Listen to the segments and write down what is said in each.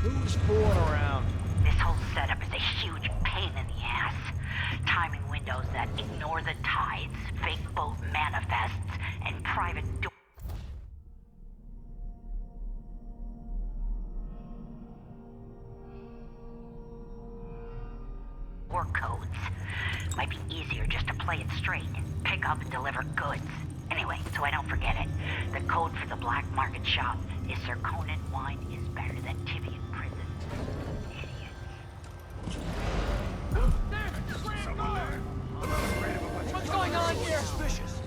Who's fooling around? This whole setup is a huge pain in the ass. Timing windows that ignore the tides, fake boat manifests, and private door codes. Might be easier just to play it straight. Pick up and deliver goods. Anyway, so I don't forget it. The code for the black market shop is Sir Conan wine is better than Tivian prison. Idiots. What's going on here? Suspicious.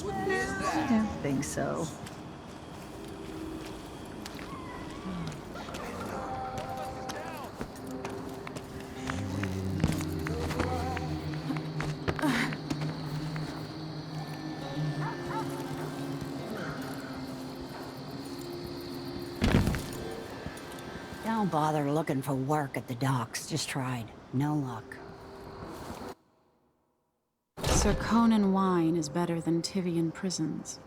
I don't think so. Don't bother looking for work at the docks. Just tried. No luck. Sir Conan wine is better than Tivian prisons.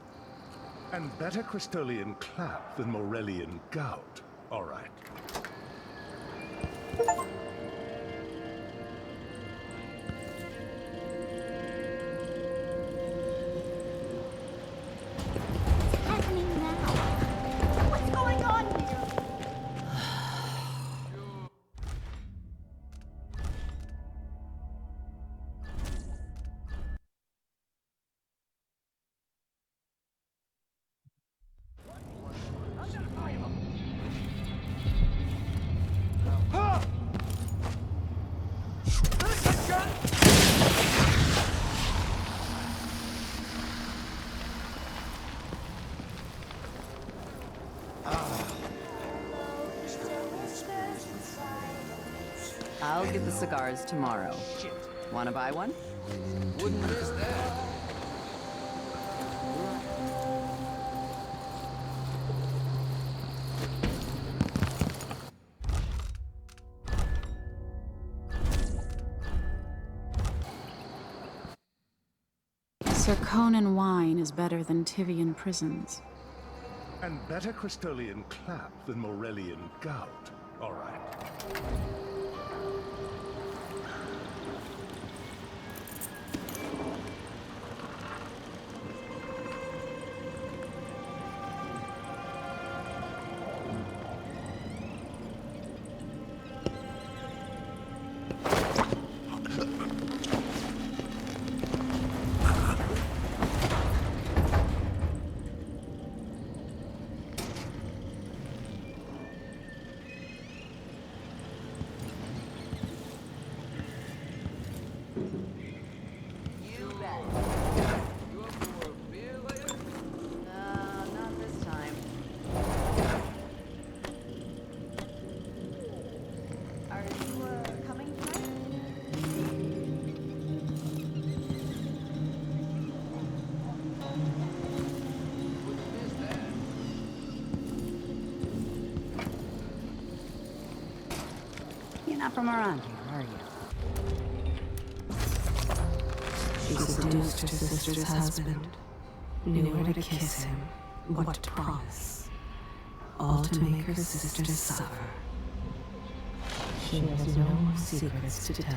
And better Crystolian clap than Morellian gout. All right. What's happening now? What's going on here? I'll get the cigars tomorrow. Wanna buy one? Wouldn't miss that. Sir Conan wine is better than Tivian prisons. And better Crystolian clap than Morellian gout. All right. not from around here, are you? She seduced her sister's husband, knew where to kiss him, what to promise, all to make her sister suffer. She has no more secrets to tell.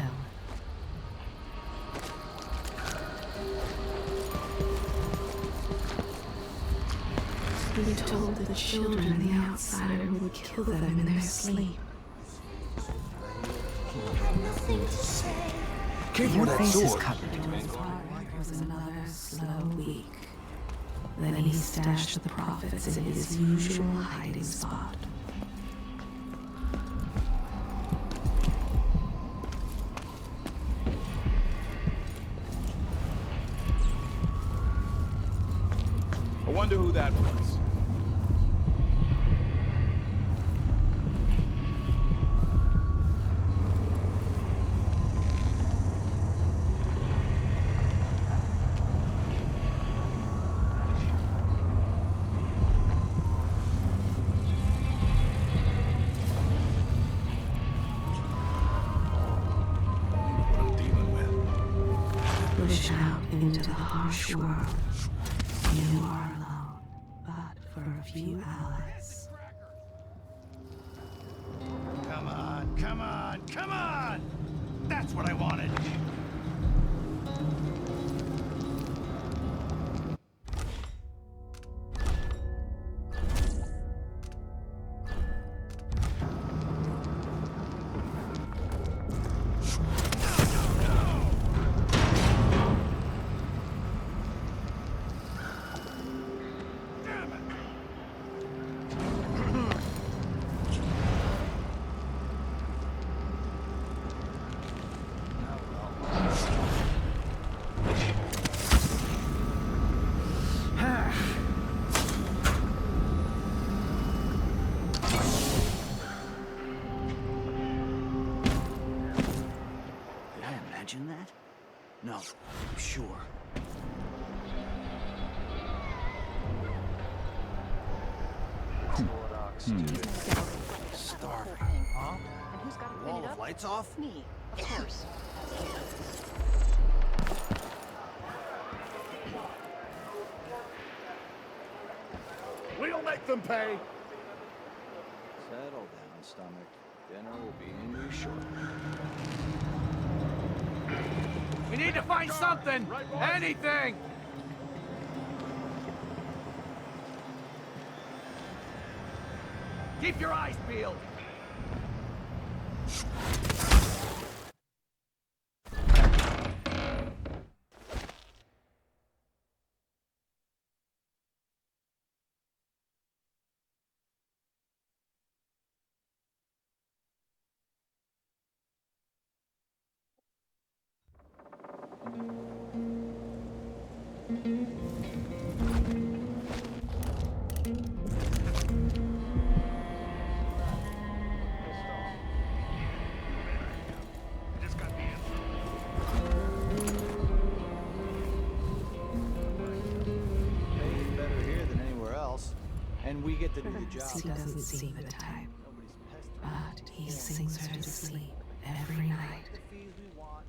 He told the children the outsider would kill them in their sleep. Careful with that sword. It was another slow week. Then he stashed the profits in his usual hiding spot. I wonder who that was. What I'm dealing with. Push out into the harsh world. You are alone, but for a few allies. Come on, come on, come on! That's what I wanted. Did I imagine that? No, I'm sure. Starving. Huh? And who's got to clean Wall it of up? lights off? Me, of course. We'll make them pay. Settle down, stomach. Dinner will be in you shortly. We need to find something! Anything! Keep your eyes peeled! Pay's better here than anywhere else. And we get to do the job. He doesn't seem the type, but he sings her to sleep every night. The fees we want.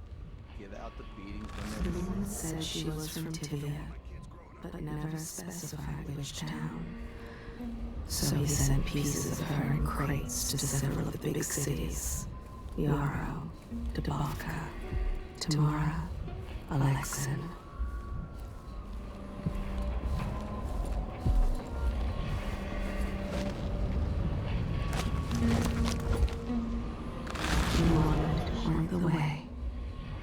Give out the beating The from their woman said she was from Tivia, but never specified which town. So he sent pieces of her in crates to several of the big cities. Yarrow, Dubovka, Tamara, Alexin. He wanted to point the way,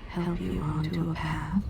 help you onto a path.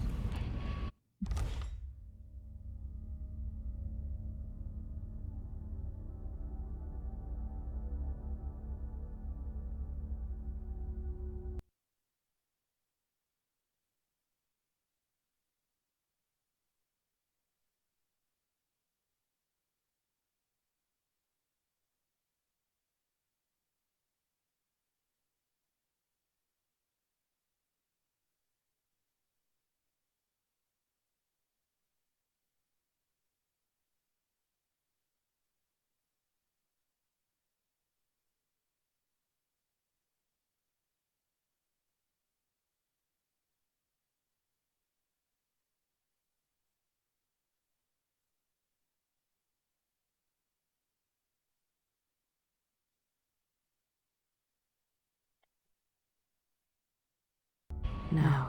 No.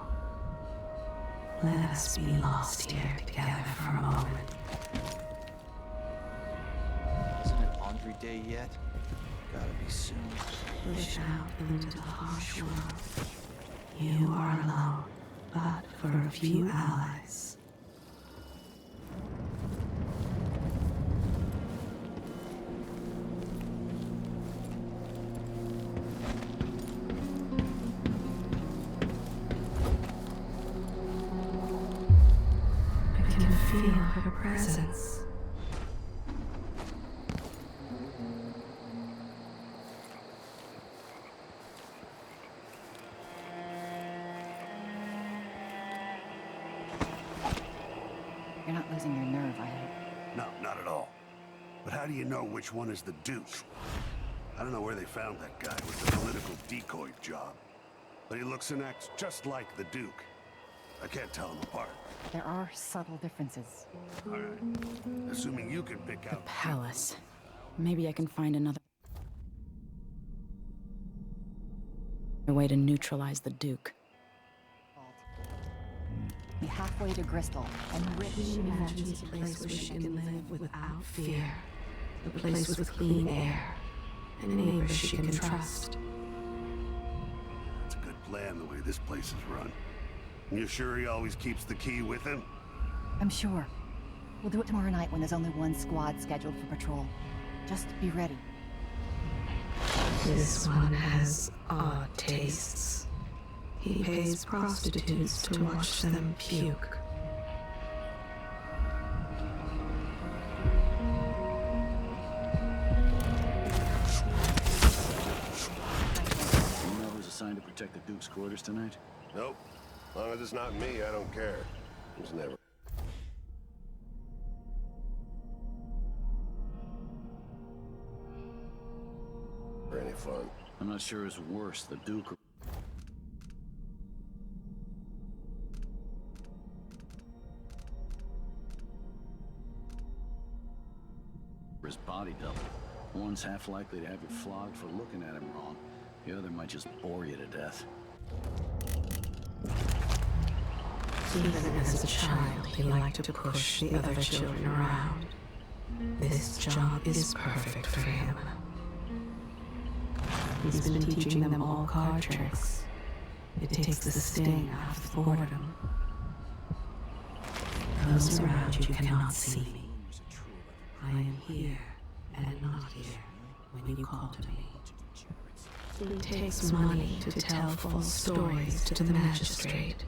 Let us be lost here together for a moment. Isn't it laundry day yet? Gotta be soon. Push out into the harsh world. You are alone, but for a few allies. I can feel her presence. You're not losing your nerve, I hope. No, not at all. But how do you know which one is the Duke? I don't know where they found that guy with the political decoy job. But he looks and acts just like the Duke. I can't tell them apart. There are subtle differences. All right. Assuming you can pick out... Palace. Maybe I can find another way to neutralize the Duke. Be halfway to Bristol, and rich. She imagines a place where she can live without fear. A place with clean air. And neighbors she can trust. It's a good plan, the way this place is run. You sure he always keeps the key with him? I'm sure. We'll do it tomorrow night when there's only one squad scheduled for patrol. Just be ready. This one has odd tastes. He pays prostitutes to watch them puke. You know who's assigned to protect the Duke's quarters tonight? Nope. As long as it's not me, I don't care. It's never... for any fun. I'm not sure it's worse, the Duke or his body double. One's half likely to have you flogged for looking at him wrong. The other might just bore you to death. Even as a child, he liked to push the other children around. This job is perfect for him. He's been teaching them all card tricks. It takes the sting out of the boredom. Those around you cannot see me. I am here and not here when you call to me. It takes money to tell false stories to the magistrate.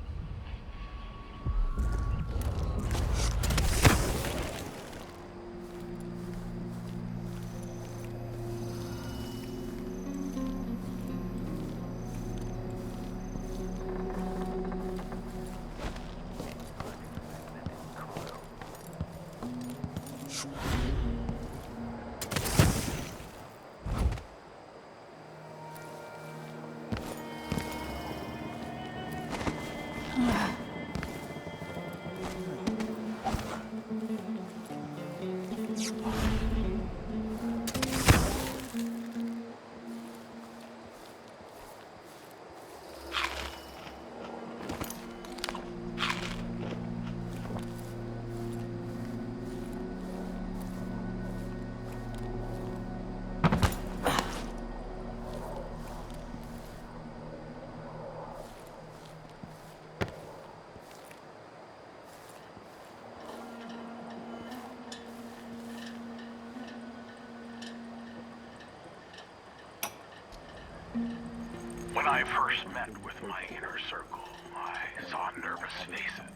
When I first met with my inner circle, I saw nervous faces.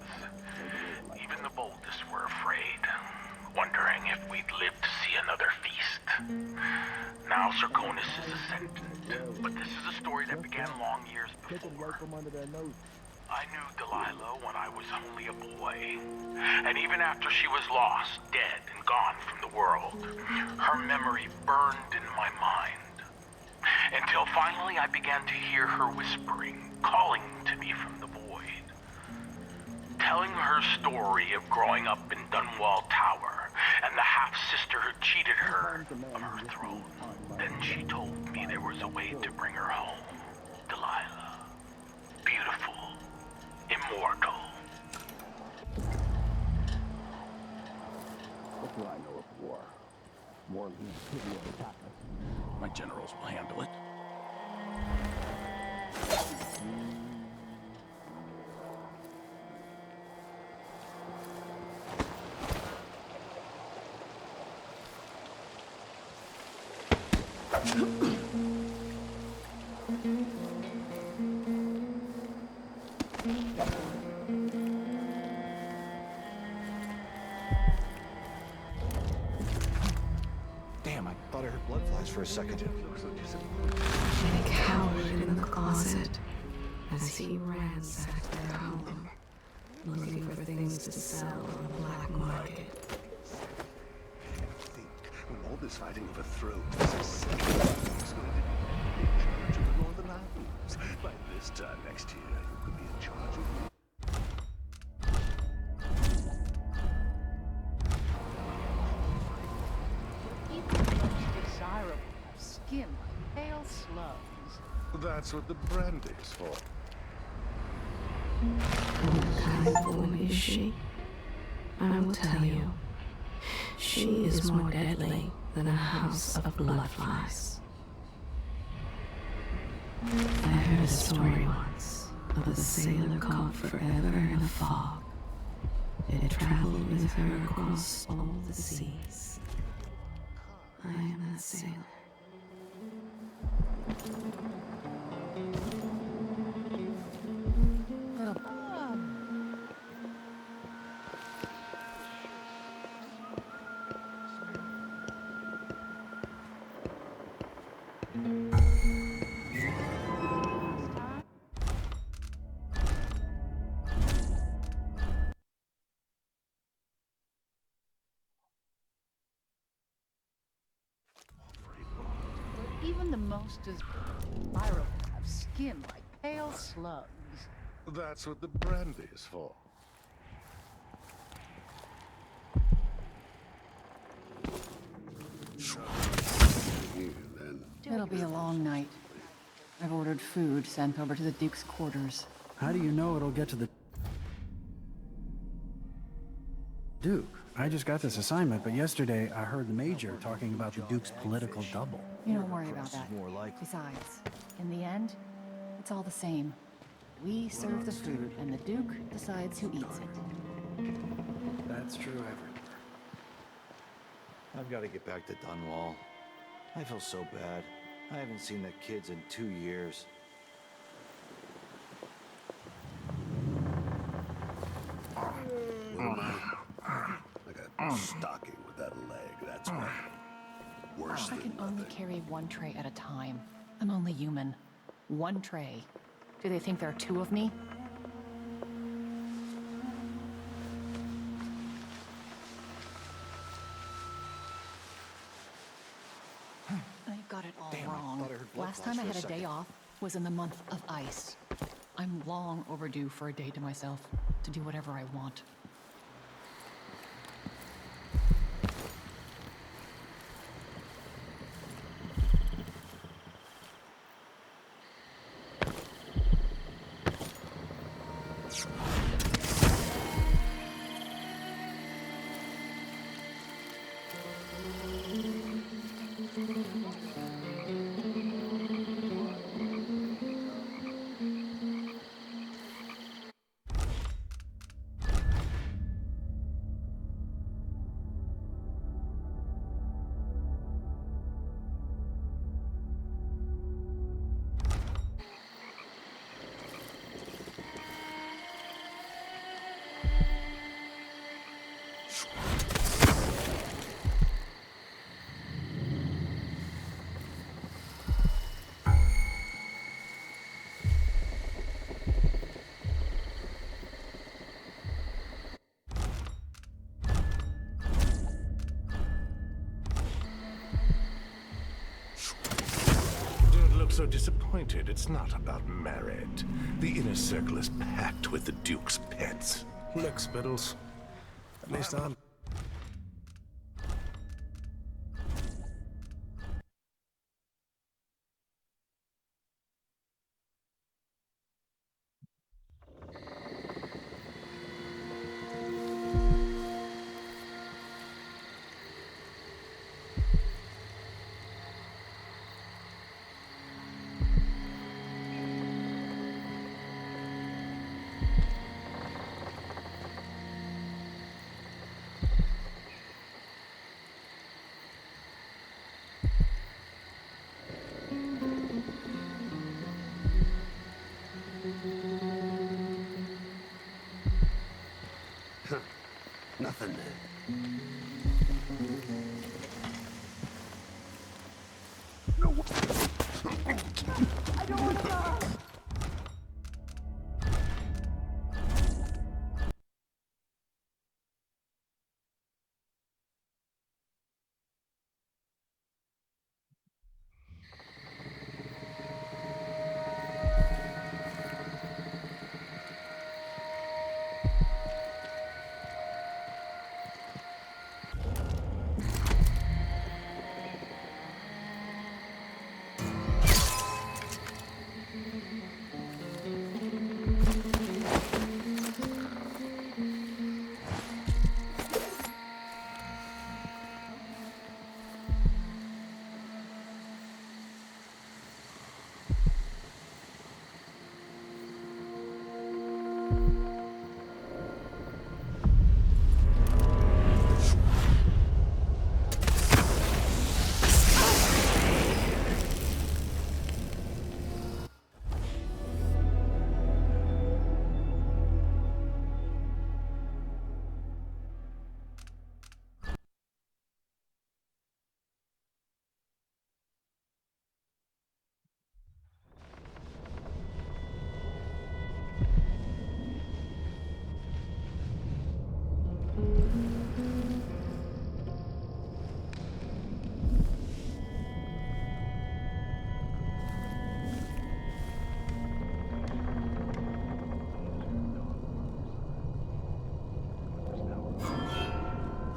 Even the boldest were afraid, wondering if we'd live to see another feast. Now Serconis is ascendant, but this is a story that began long years before. I knew Delilah when I was only a boy, and even after she was lost, dead, and gone from the world, her memory burned in my mind. Until finally I began to hear her whispering, calling to me from the void. Telling her story of growing up in Dunwall Tower, and the half-sister who cheated her of her throne. Then she told me there was a way to bring her home. Delilah. Beautiful, mortal. What do I know of war? War leads Tibia attack us. My generals will handle it. Damn, I thought I heard blood flies for a second. He cowered in the closet as he ransacked their home, looking for things to sell on the black market. When all this fighting over thrones is settled, who's going to be in charge of the Northern Isles? By this time next year, you could be in charge of... Desirable. Skin like pale slugs. That's what the brandy's for. What kind of woman is she? I will tell you. She is more deadly than a house of blood flies. I heard a story once of a sailor caught forever in a fog. It had traveled with her across all the seas. I am that sailor. Even the most desirable have skin like pale slugs. That's what the brandy's for. Here, then. It'll be a long night. I've ordered food sent over to the Duke's quarters. How do you know it'll get to the Duke? I just got this assignment, but yesterday I heard the Major talking about the Duke's political double. You don't worry about that. More like Besides, in the end, it's all the same. We serve the food, and the Duke decides who eats it. That's true everywhere. I've got to get back to Dunwall. I feel so bad. I haven't seen the kids in 2 years. What am I? I got stocking with that leg, that's right. Worse I than can only nothing. carry one tray at a time. I'm only human. One tray. Do they think there are two of me? I got it all Damn, I wrong. thought I heard blood Last flies time I for a had a day second. off was in the month of ice. I'm long overdue for a day to myself, to do whatever I want. Don't look so disappointed. It's not about merit. The inner circle is packed with the Duke's pets. Look, Spittles. At least I'm... Nothing. I don't want to go.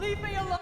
Leave me alone.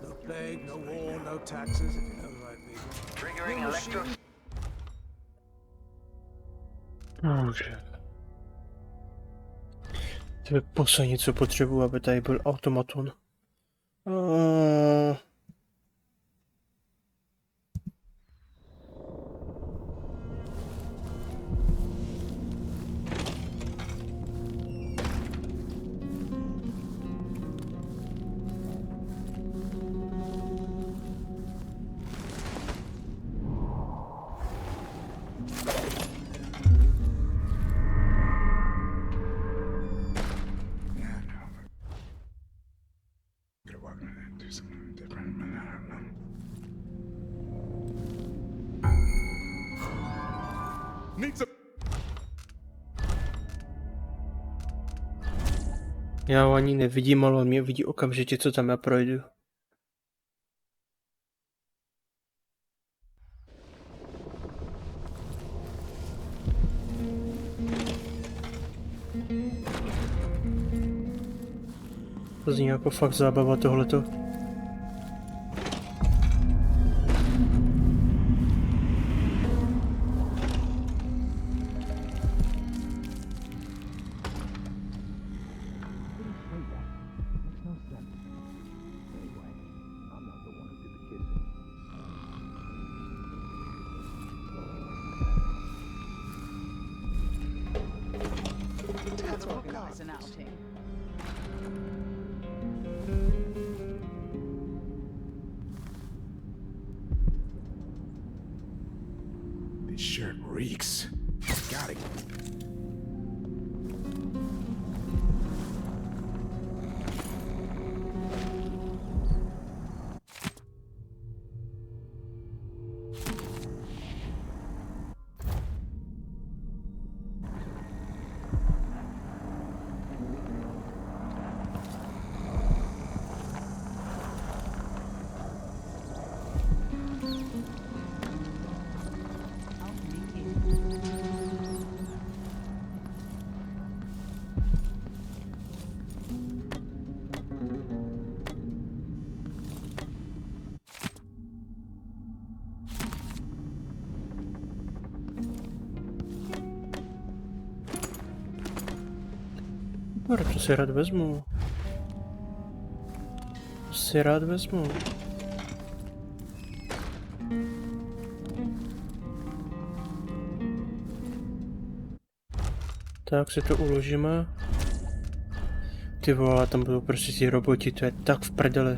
No plague, no war, no taxes, if you know the right people. Triggering electro... Dobrze. To poslední, co potřebuji, aby tady byl automaton. Já ho ani nevidím, ale on mě vidí okamžitě, co tam já projdu. To zní jako fakt zábava tohleto. Let's organize an outing. This shirt reeks. Got it. Super, to si rád vezmu. To si rád vezmu. Tak si to uložíme. Ty vole, tam budou prostě ti roboti, to je tak v prdeli.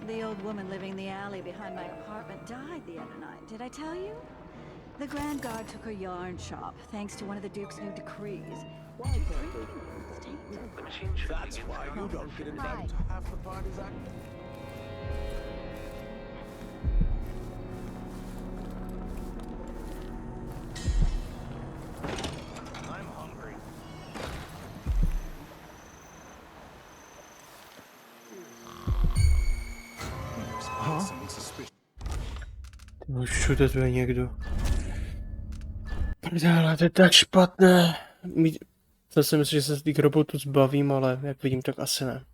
The old woman living in the alley behind my apartment died the other night. Did I tell you? The Grand Guard took her yarn shop, thanks to one of the Duke's new decrees. That's why you don't get invited to half the parties I... I'm hungry. Už všude tu je někdo. Prdele, to je tak špatné. To si myslím, že se z těch robotů zbavím, ale jak vidím, tak asi ne.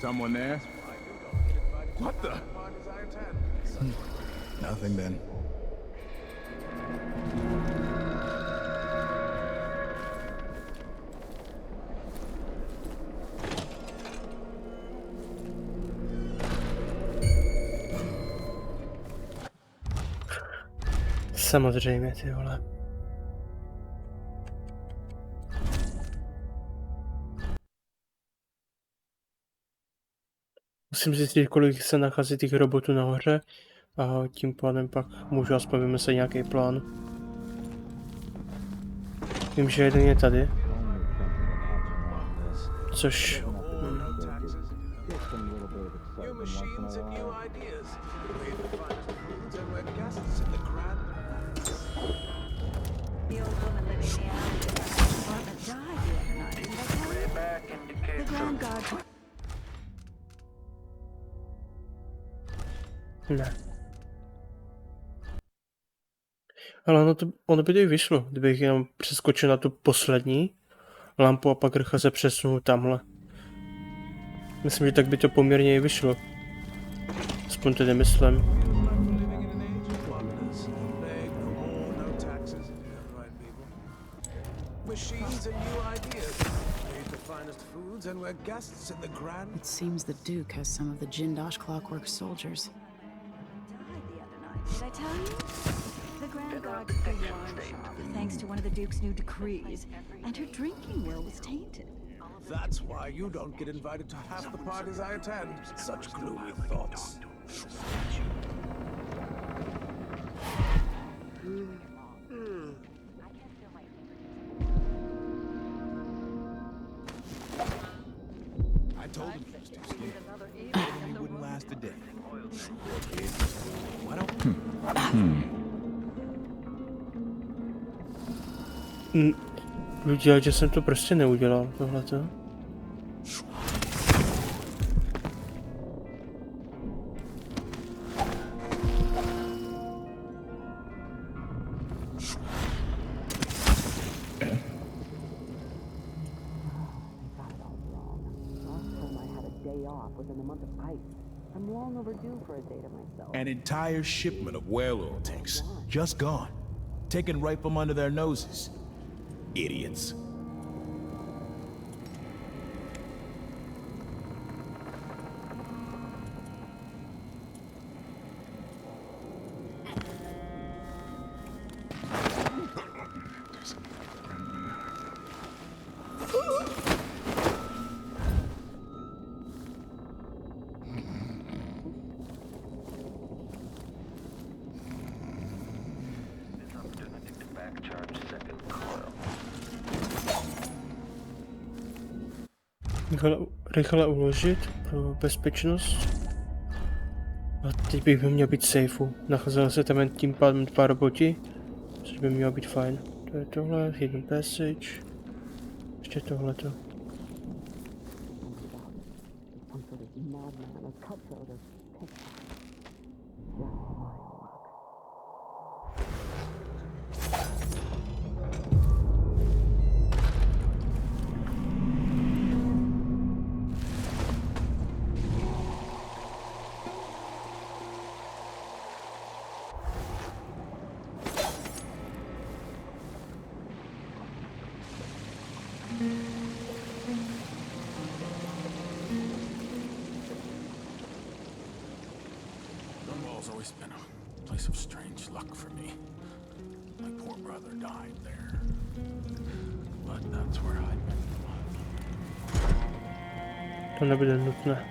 Someone there? What the? Nothing then. Samozřejmě, ty vole. Musím zjistit, kolik se nachází těch robotů nahoře a tím pádem pak můžu aspoň vymyslet nějaký plán. Vím, že jeden je tady. Což... Ne. Ale ono by to i vyšlo, kdybych jenom přeskočil na tu poslední lampu a pak rychle se přesunul tamhle. Myslím, že tak by to poměrně i vyšlo. Aspoň tedy myslím. It seems the Duke has some of the Jindosh Clockwork soldiers. Did I tell you? The Grand Guard took her yarn shop, thanks to one of the Duke's new decrees, and her drinking will was tainted. That's why you don't get invited to half the parties I attend. Such gloomy thoughts. I told him he was too scared. He wouldn't last a day. Why don't... Udělal, že jsem to prostě neudělal, tohleto. An entire shipment of whale oil tanks. Just gone. Taken right from under their noses. Idiots. rychle uložit pro bezpečnost. A teď bych měl být safeu. Nacházel se tam jen tím pádem 2 roboti, což by mělo být fajn. To je tohle, hidden passage. Ještě tohleto. Dunwall's always been a place of strange luck for me. My poor brother died there. But that's where I met To nebude nutné.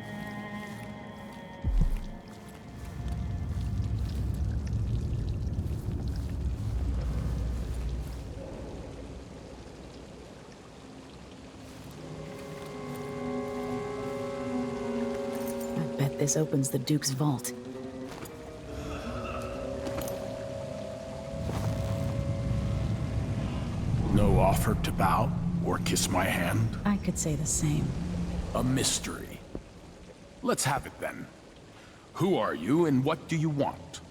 I bet this opens the Duke's vault. No offer to bow or kiss my hand? I could say the same. A mystery. Let's have it then. Who are you and what do you want?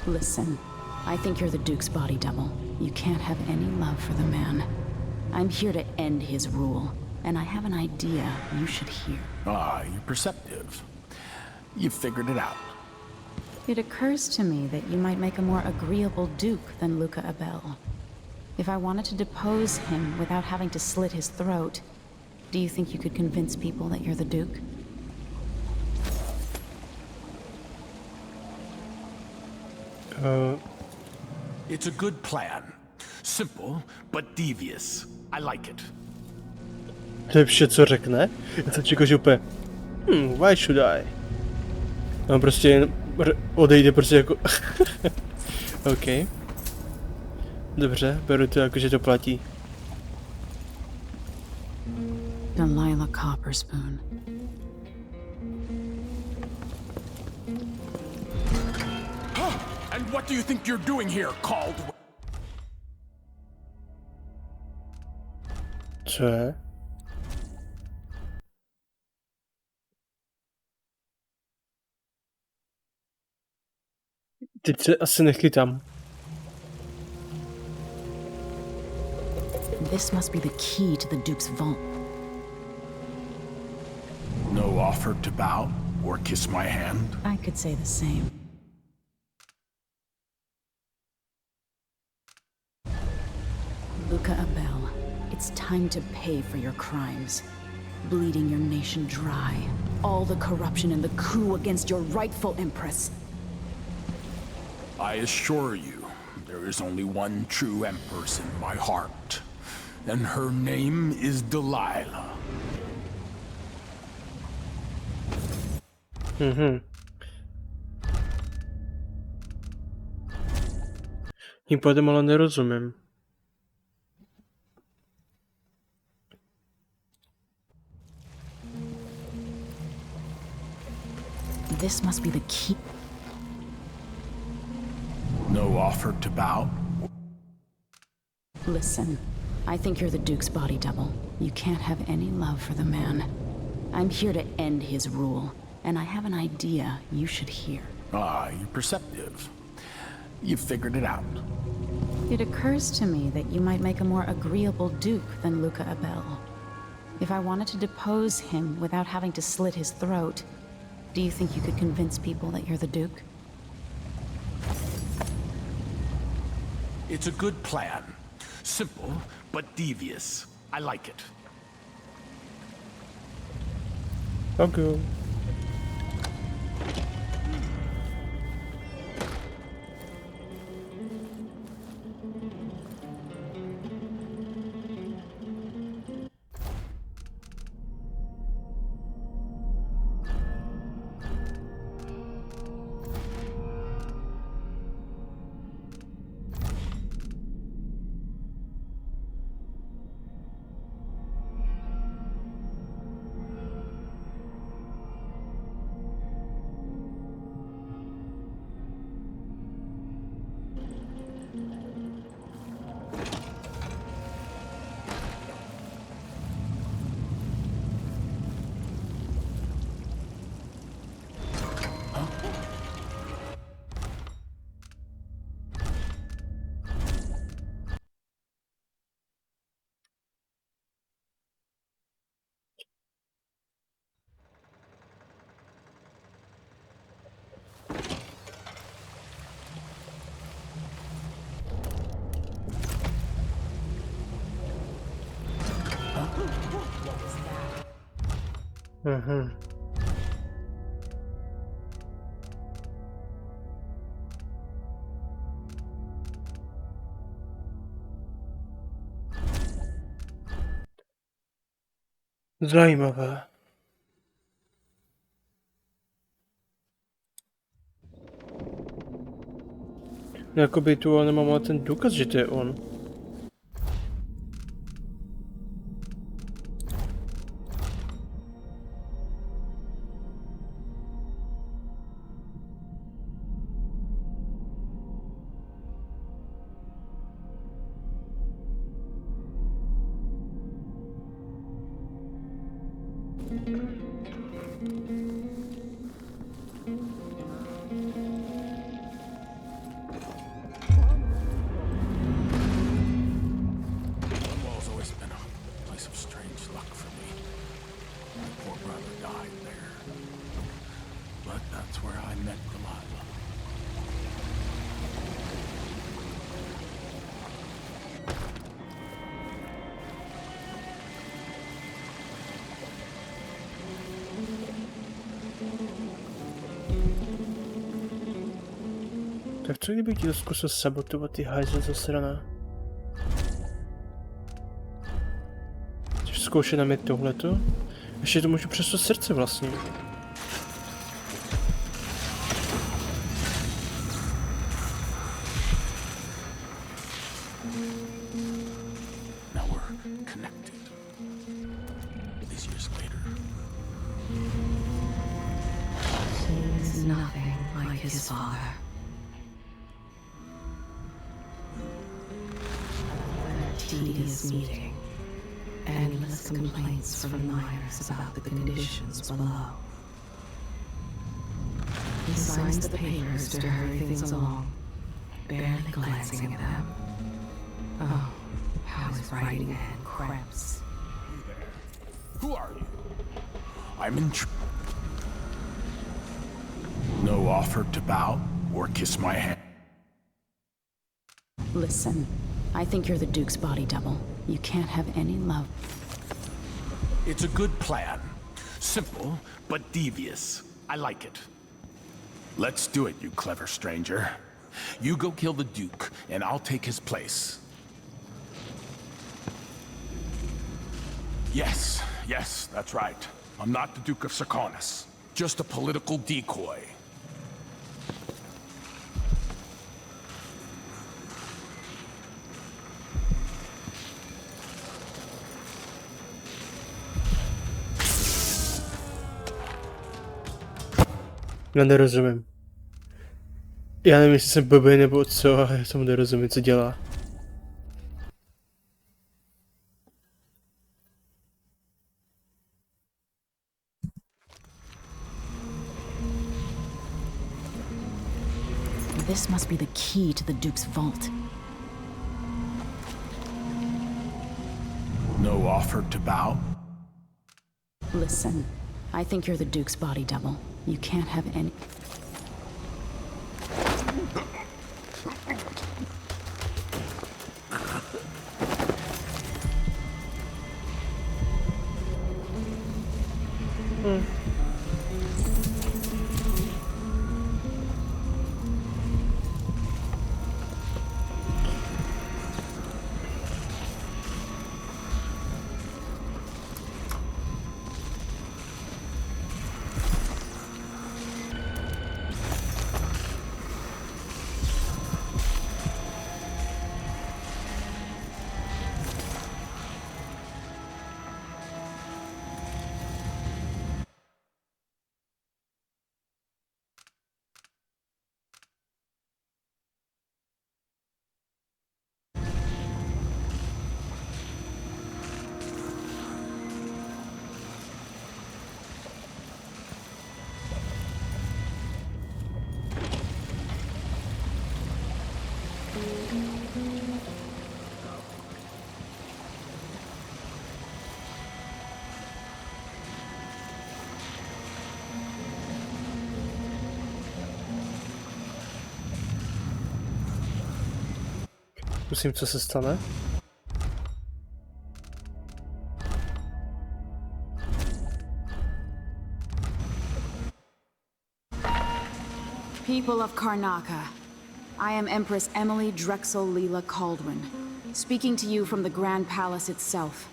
Listen, I think you're the Duke's body double. You can't have any love for the man. I'm here to end his rule, and I have an idea you should hear. Ah, you're perceptive. You figured it out. It occurs to me that you might make a more agreeable Duke than Luca Abel. If I wanted to depose him without having to slit his throat, do you think you could convince people that you're the Duke? It's a good plan. Simple, but devious. I like it. To je vše, co řekne? Já jsem čekal, že úplně... why should I? On prostě jen odejde prostě jako... OK. Dobře, beru to jako, že to platí. Delilah Copperspoon. And what do you think you're doing here, Caldwell? Co je? Teď se asi nechytám. This must be the key to the Duke's vault. No offer to bow or kiss my hand? I could say the same. Luca Abel, it's time to pay for your crimes. Bleeding your nation dry. All the corruption and the coup against your rightful empress. I assure you, there is only one true empress in my heart. And her name is Delilah. Tím pádem ale nerozumím. This must be the key. No offer to bow? Listen, I think you're the Duke's body double. You can't have any love for the man. I'm here to end his rule, and I have an idea you should hear. Ah, you're perceptive. You figured it out. It occurs to me that you might make a more agreeable Duke than Luca Abel. If I wanted to depose him without having to slit his throat, do you think you could convince people that you're the Duke? It's a good plan. Simple, but devious. I like it. Okay. Mhm. Zajímavé. Jakoby tu ale nemám ten důkaz, že to je on. Cornwall's always been a place of strange luck for me. My poor brother died there. But that's where I met Delilah. Tak co kdybych ti to zkusil sabotovat, ty hajzl zasraná? Chceš zkoušet na mě tohleto? Ještě to můžu přes to srdce vlastně. Now we're connected. These years later. He's nothing like his father. A tedious meeting. Endless complaints from the miners about the conditions below. He signs the papers to hurry things along, barely glancing at them. Oh, how his writing hand cramps. Who are you? I'm in No offer to bow or kiss my hand. Listen, I think you're the Duke's body double. You can't have any love. It's a good plan. Simple, but devious. I like it. Let's do it, you clever stranger. You go kill the Duke, and I'll take his place. Yes, that's right. I'm not the Duke of Sarkonis. Just a political decoy. Já nerozumím. Já nevím, jestli jsem blbý nebo co, ale já tomu nerozumím, co dělá. This must be the key to the Duke's vault. No offer to bow? Listen, I think you're the Duke's body double. You can't have any... Zkusím, co se stane. People of Karnaca, I am Empress Emily Drexel Leela Caldwin, speaking to you from the Grand Palace itself.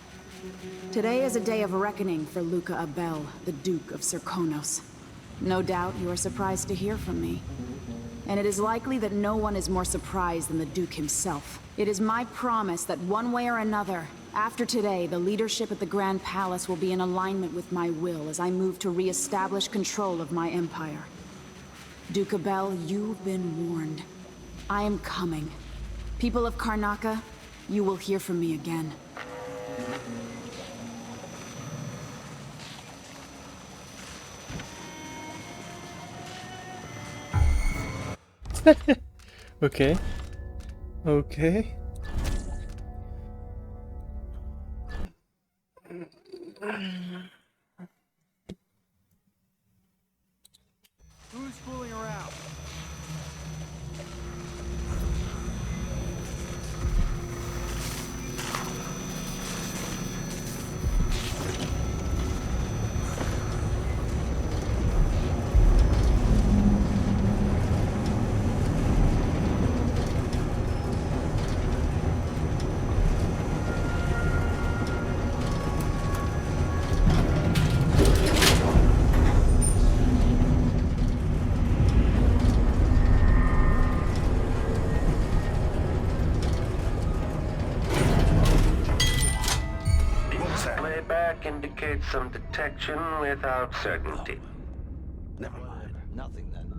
Today is a day of reckoning for Luca Abel, the Duke of Serkonos. No doubt you are surprised to hear from me. And it is likely that no one is more surprised than the Duke himself. It is my promise that one way or another, after today, the leadership at the Grand Palace will be in alignment with my will as I move to re-establish control of my empire. Duke Abel, you've been warned. I am coming. People of Karnaca, you will hear from me again. Okay. Okay. Who's fooling around? Playback indicates some detection without certainty. Never mind. Nothing then.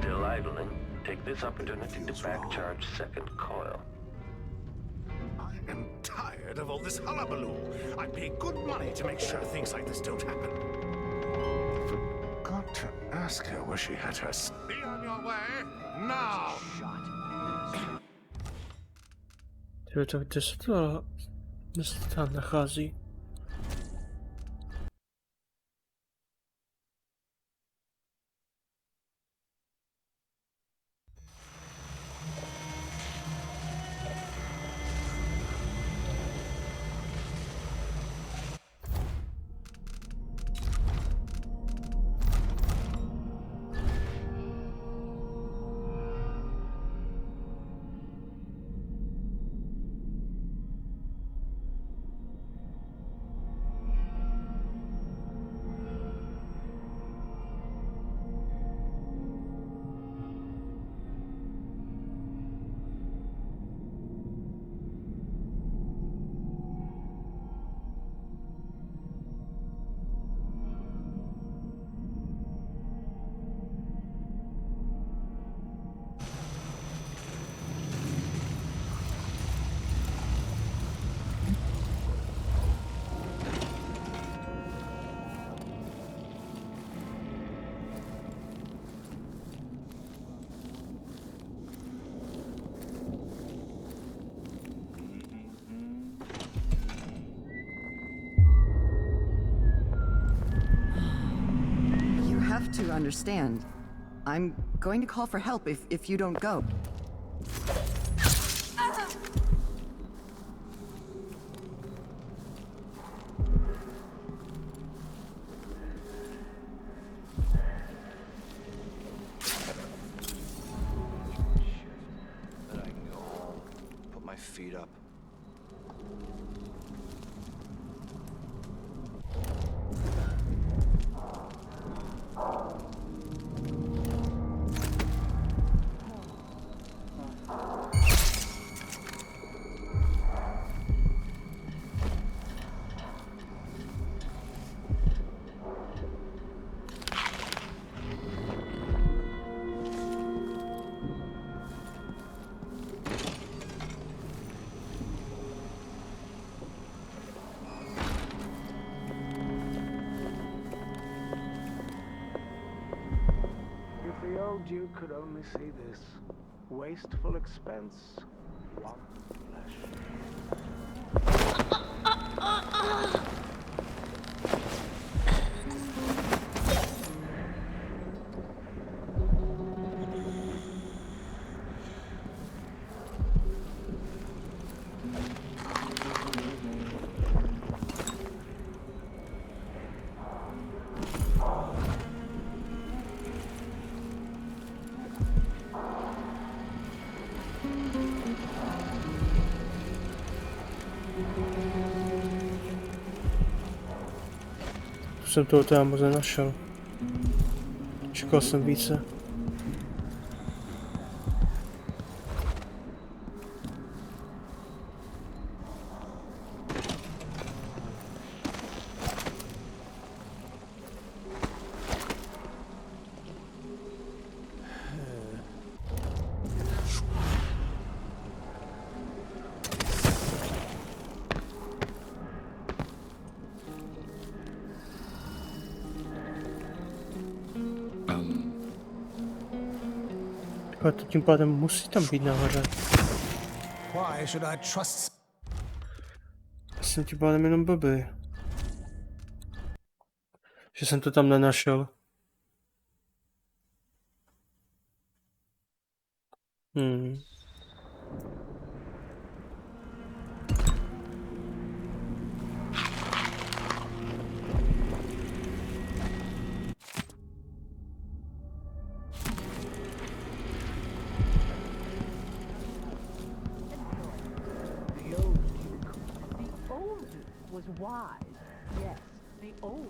Still idling. Take this opportunity to back-charge second coil. I am tired of all this hullabaloo. I pay good money to make sure things like this don't happen. Forgot to ask her where she had her... Be on your way, now! Tak kde se to tam nachází? To understand, I'm going to call for help if you don't go. Then I can go home, put my feet up. The old Duke could only see this. Wasteful expense. One flesh. jsem toho teda moc nenašel. Čekal jsem více. Ale to tím pádem musí tam být nahoře. Why should I trust? Jsem tím pádem jenom blbý. Že jsem to tam nenašel. Was wise. Yes, the old.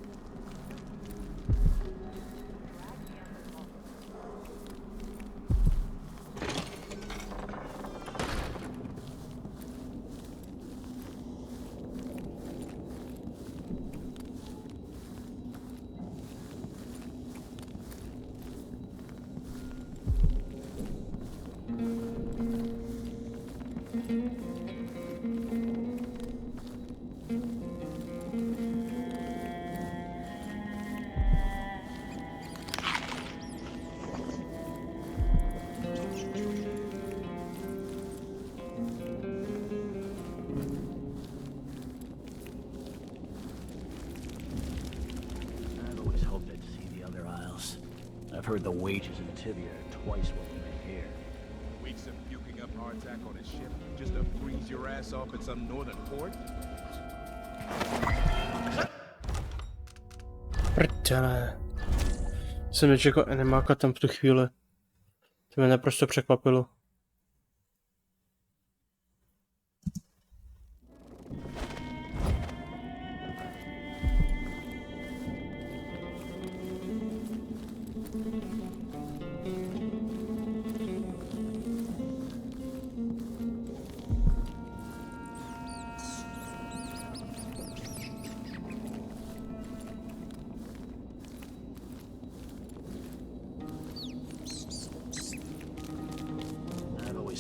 I've heard the wages in Tibia are twice what we make here. Weeks of puking up hardtack on a ship just to freeze your ass off at some northern port? Prdele. Jsem nečekal animáka tam v tu chvíli. To mě naprosto překvapilo.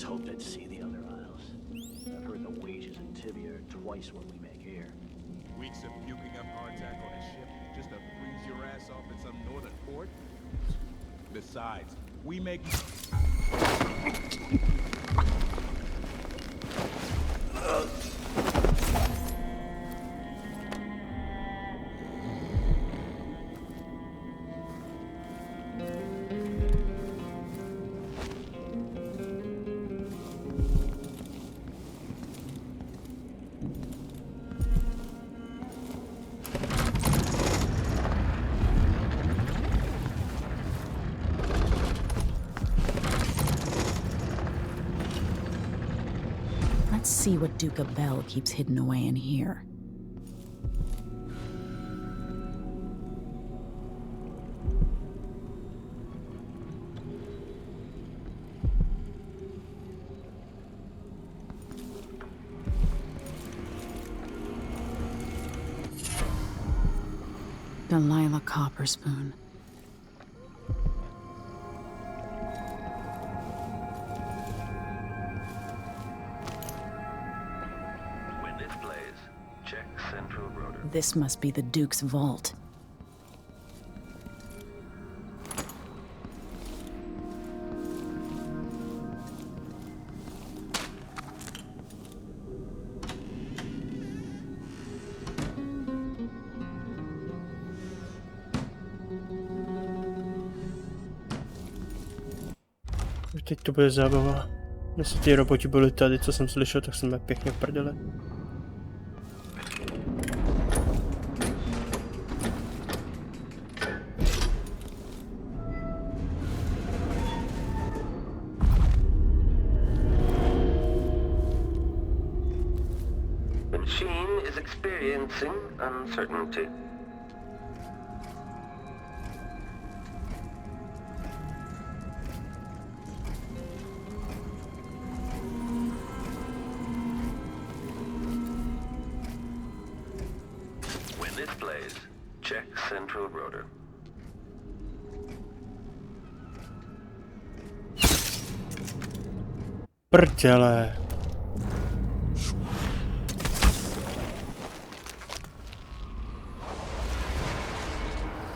Hoped I'd see the other isles. I've heard the wages in Tibia are twice what we make here. Weeks of puking up hardtack on a ship just to freeze your ass off at some northern port? Besides, we make... Let's see what Duke Bell keeps hidden away in here. Delilah Copperspoon. This must be the Duke's vault. Teď to bude zábava. Jestli ty roboti byli tady, co jsem slyšel, tak jsme pěkně v prdele. The machine is experiencing uncertainty. Rotor. Prdele.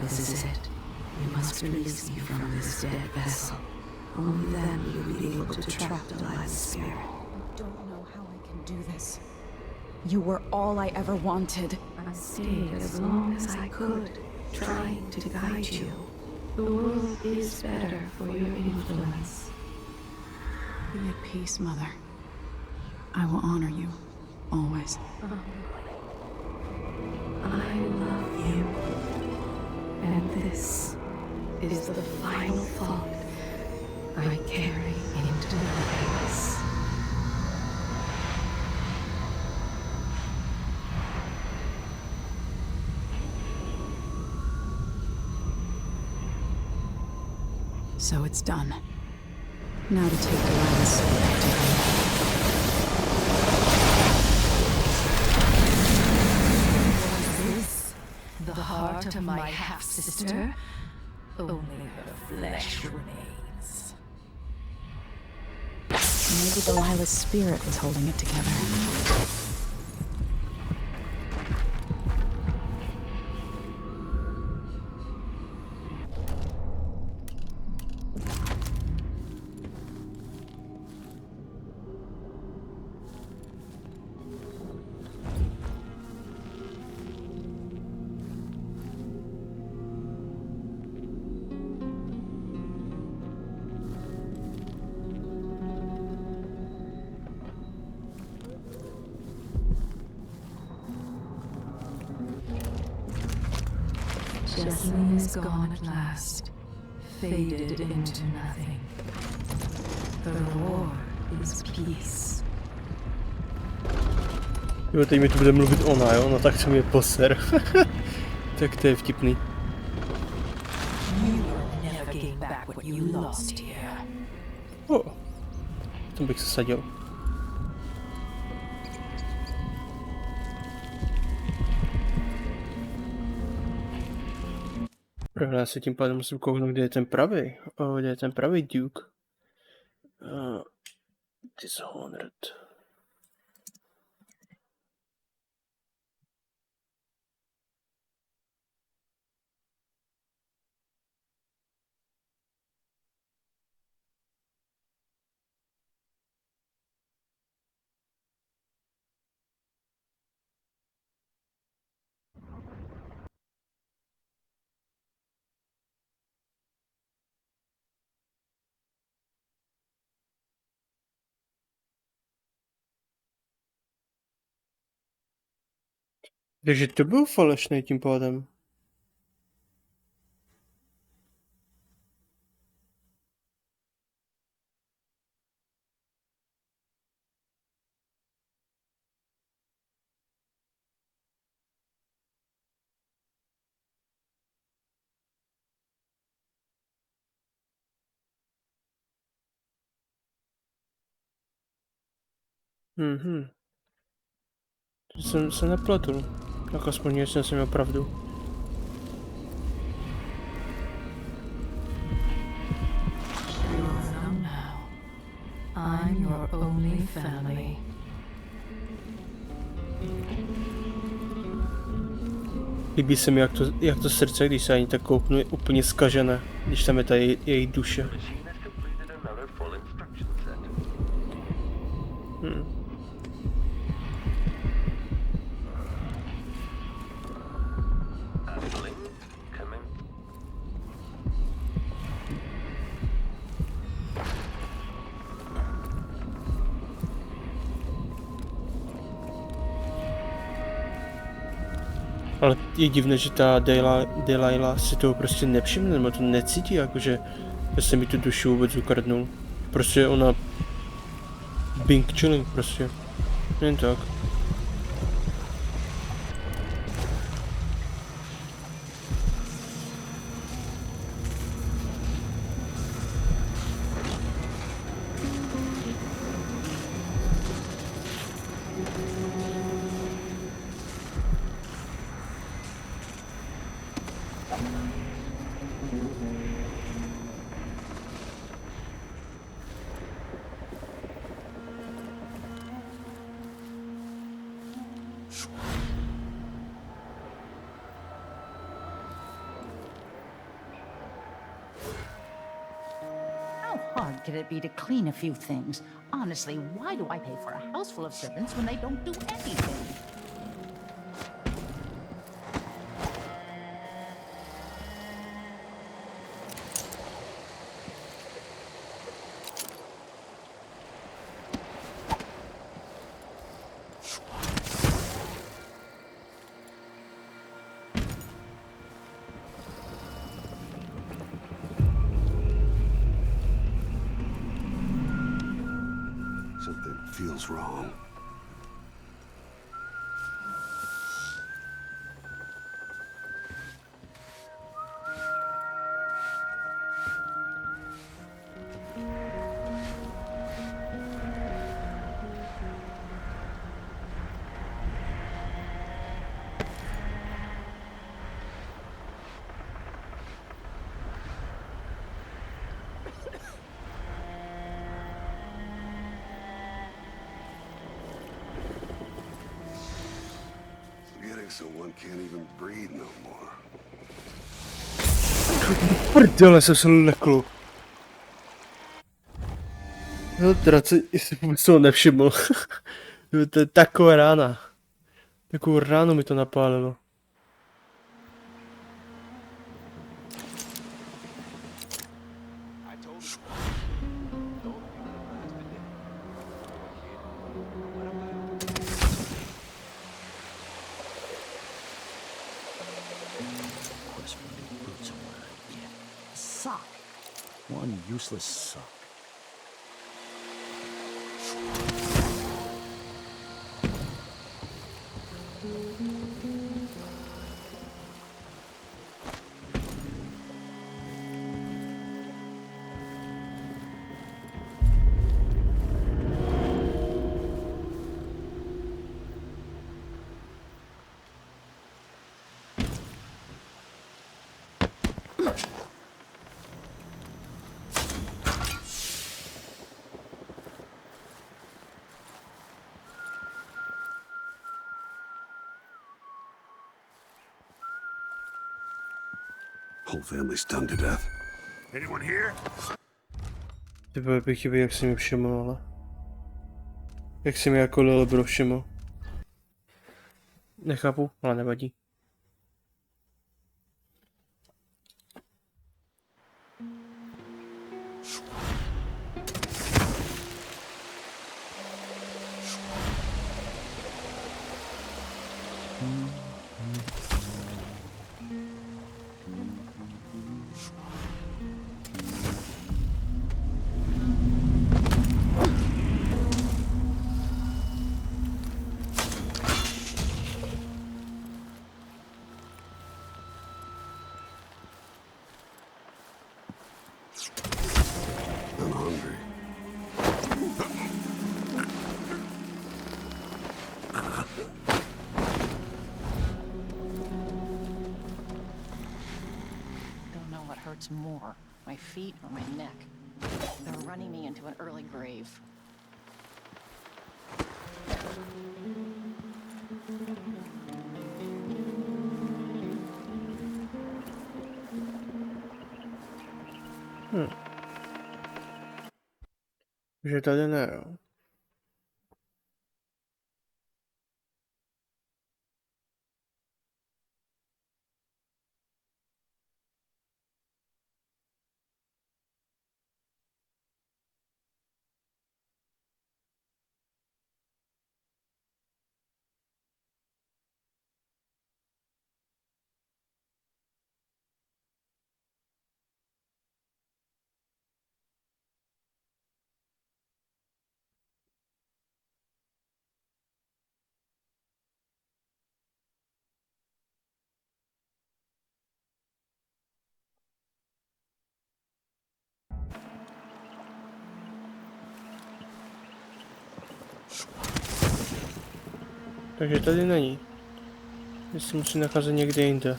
This is it. You must release me from this dead vessel. Only then will you be able to trap Delilah's spirit. I don't know how I can do this. You were all I ever wanted. I stayed as long as I could, trying to guide you. The world is better for your influence. Be at peace, Mother. I will honor you, always. I love you. And this is the final thought I carry into my grace. So it's done. Now to take Delilah's spirit to her. Was this the heart of my half-sister? Only her flesh remains. Maybe Delilah's spirit was holding it together. Jessamine is gone at last, faded into nothing. The reward is peace. Jo, teď mi tu bude mluvit ona, jo? No tak se mi poser. Tak to je vtipný. Tam bych se sadil. Já se tím pádem musím kouknout, kde je ten pravý. Kde je ten pravý Duke. Dishonored. Takže to byl falešný tím pádem. Mhm. Jsem se nepletl. Tak aspoň jsem si měl pravdu. I'm your only family. Líbí se mi, jak to srdce, když se ani tak kouknu, je úplně zkažené, když tam je ta její duše. Ale je divné, že ta Delilah si toho prostě nevšimne, nebo to necítí, jakože se mi tu duši vůbec ukradnul. Prostě ona... Bing chilling prostě. Jen tak. hard could it be to clean a few things? Honestly, why do I pay for a house full of servants when they don't do anything? Something feels wrong. So one can't even breathe no more. Prdele, jsem se lekl. No teda, jestli vůbec toho nevšiml. To je taková rána. Takovou ránu mi to napálilo. One useless suck. Whole family's stung to death. Anyone here? Ty vole, bych chybí, jak si mi všiml, ale... Jak si mi jako Lilibro všiml. Nechápu, ale nevadí. I'm hungry. Don't know what hurts more, my feet or my neck. They're running me into an early grave. Že tady ne, jo. Takže tady není. Jestli musím nacházet někde jinde.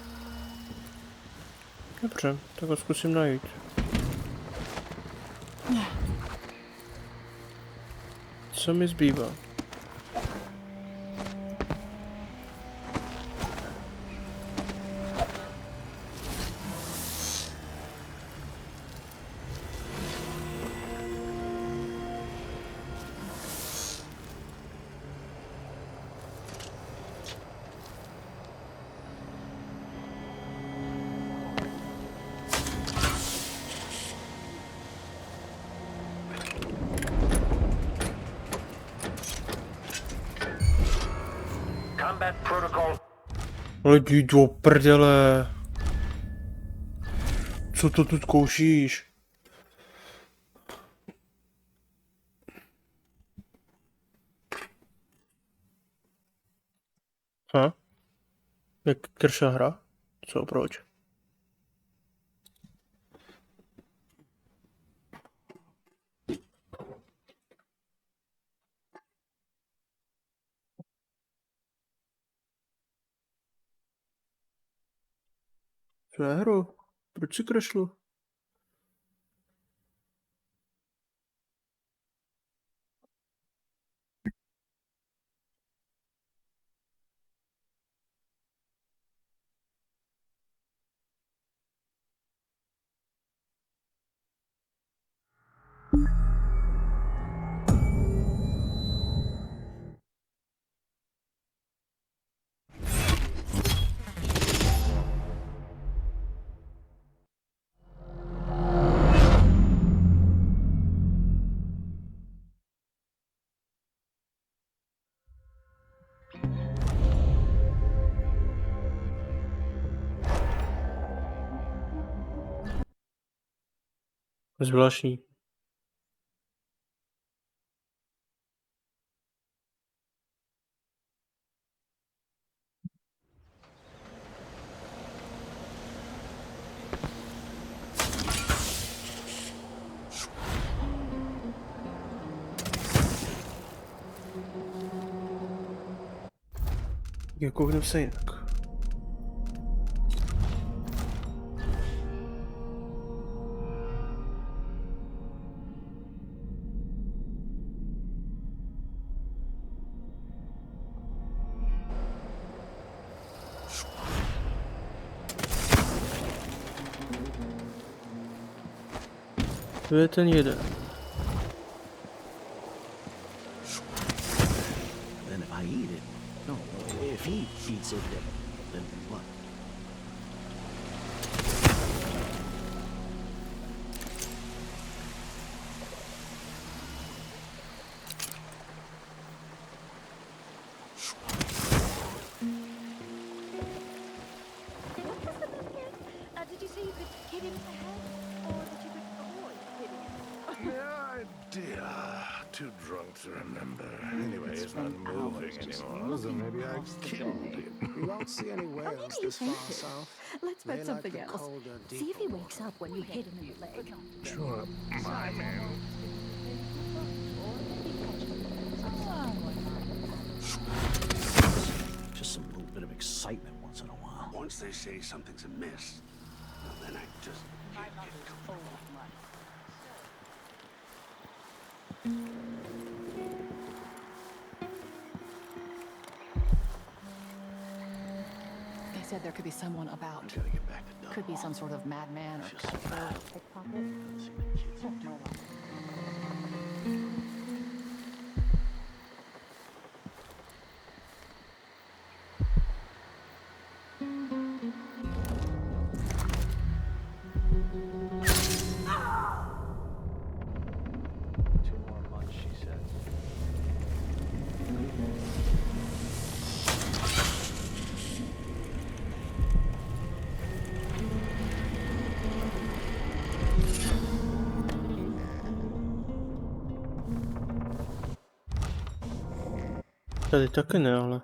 Dobře, tak ho zkusím najít. Co mi zbývá? combat protocol. Lidi do prdele. Co to tu zkoušíš? Ha? Jak krša hra? Co, proč? Co je hro? Proč si crashlu? Zvláštní. Jako se jinak. To je ten jeden. Then if I eat it, no, if he eats it, then what? Did you say you could hit him in the head? Or that you could avoid hitting him? No idea. Too drunk to remember. Anyway, it's not moving anymore, so maybe I killed him. We won't see any whales this far south. Let's They bet something like the else. colder, See if he deeper wakes up when you hit him in the leg. Sure, my man. Just some little bit of excitement once in a while. Once they say something's amiss, well, then I just can't get comfortable. They said there could be someone about. Gotta get back to Dunwall. Could be some sort of madman or cutthroat or pickpocket. Two more months, she said. Tady taky ne, ale.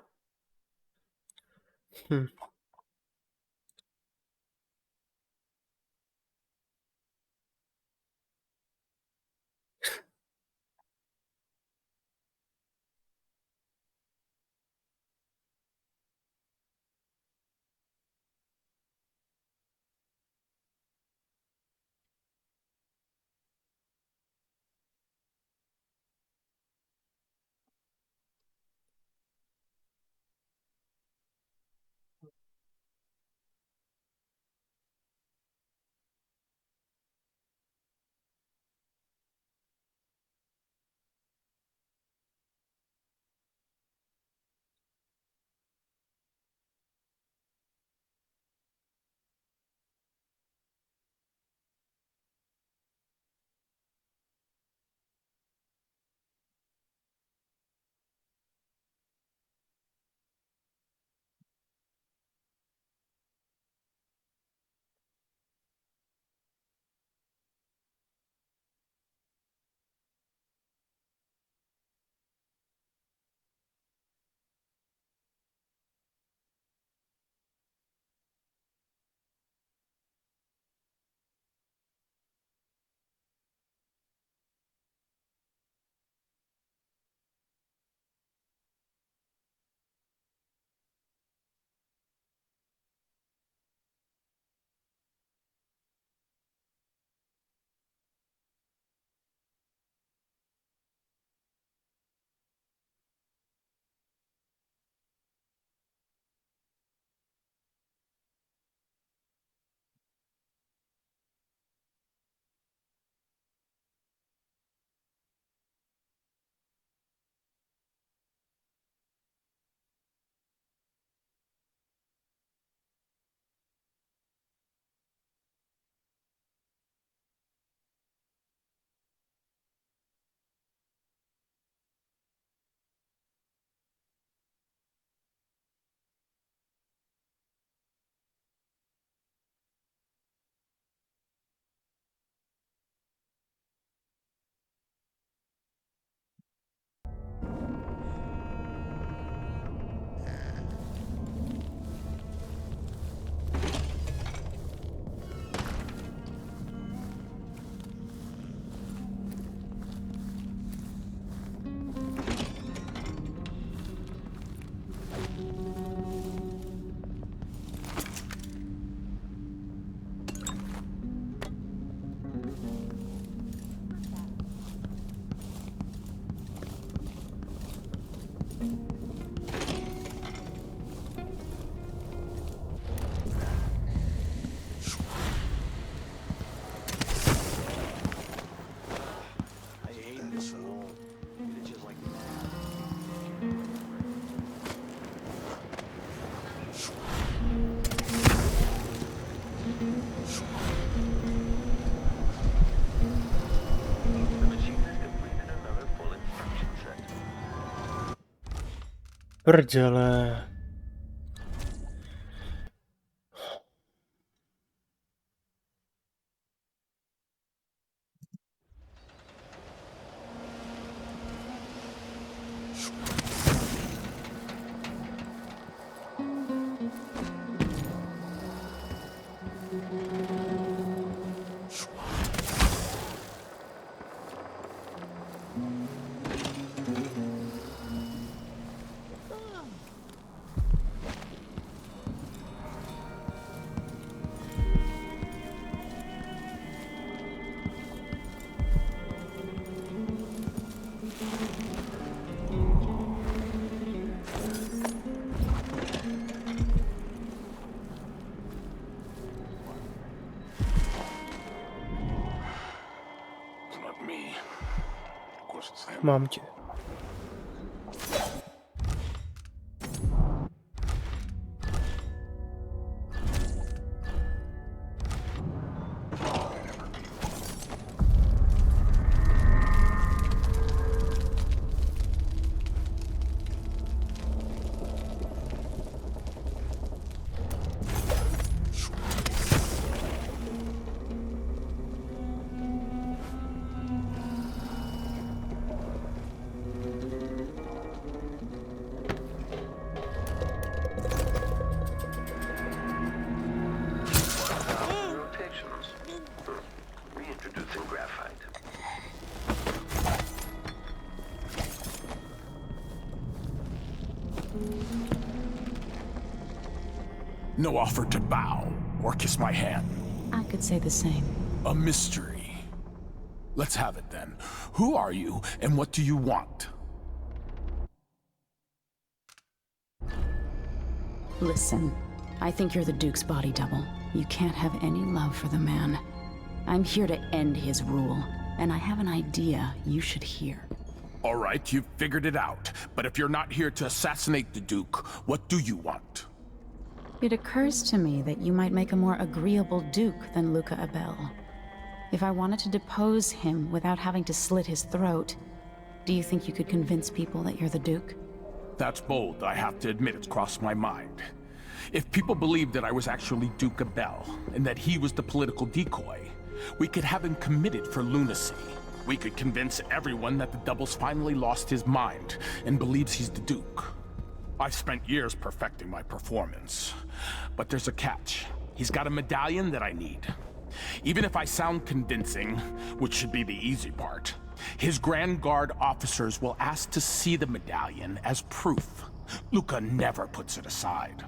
Prdele. It's not me. Of course it's them. Mám tě. Rotations. Reintroducing graphite. No offer to bow or kiss my hand. I could say the same. A mystery. Let's have it then. Who are you and what do you want? Listen, I think you're the Duke's body double. You can't have any love for the man. I'm here to end his rule, and I have an idea you should hear. All right, you've figured it out. But if you're not here to assassinate the Duke, what do you want? It occurs to me that you might make a more agreeable Duke than Luca Abel. If I wanted to depose him without having to slit his throat, do you think you could convince people that you're the Duke? That's bold. I have to admit it's crossed my mind. If people believed that I was actually Duke Abel, and that he was the political decoy, we could have him committed for lunacy. We could convince everyone that the Double's finally lost his mind, and believes he's the Duke. I've spent years perfecting my performance. But there's a catch. He's got a medallion that I need. Even if I sound convincing, which should be the easy part, his Grand Guard officers will ask to see the medallion as proof. Luca never puts it aside.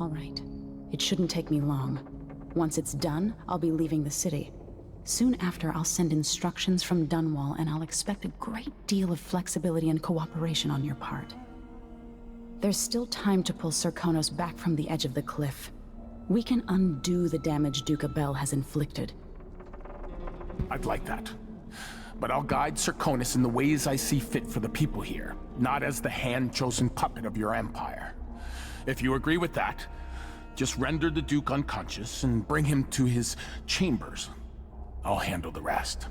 All right. It shouldn't take me long. Once it's done, I'll be leaving the city. Soon after, I'll send instructions from Dunwall, and I'll expect a great deal of flexibility and cooperation on your part. There's still time to pull Serkonos back from the edge of the cliff. We can undo the damage Duke Abel has inflicted. I'd like that. But I'll guide Serkonos in the ways I see fit for the people here, not as the hand-chosen puppet of your empire. If you agree with that, just render the Duke unconscious and bring him to his chambers. I'll handle the rest.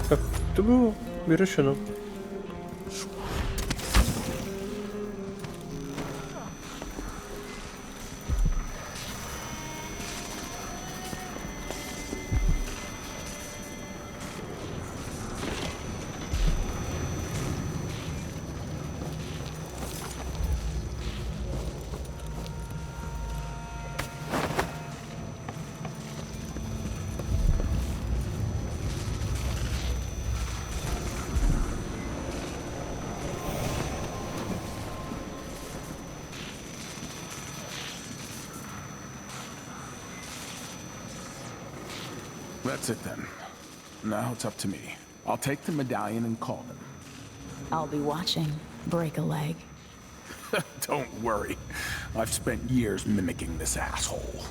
Tak to bylo vyřešeno. That's it then. Now it's up to me. I'll take the medallion and call them. I'll be watching. Break a leg. Don't worry. I've spent years mimicking this asshole.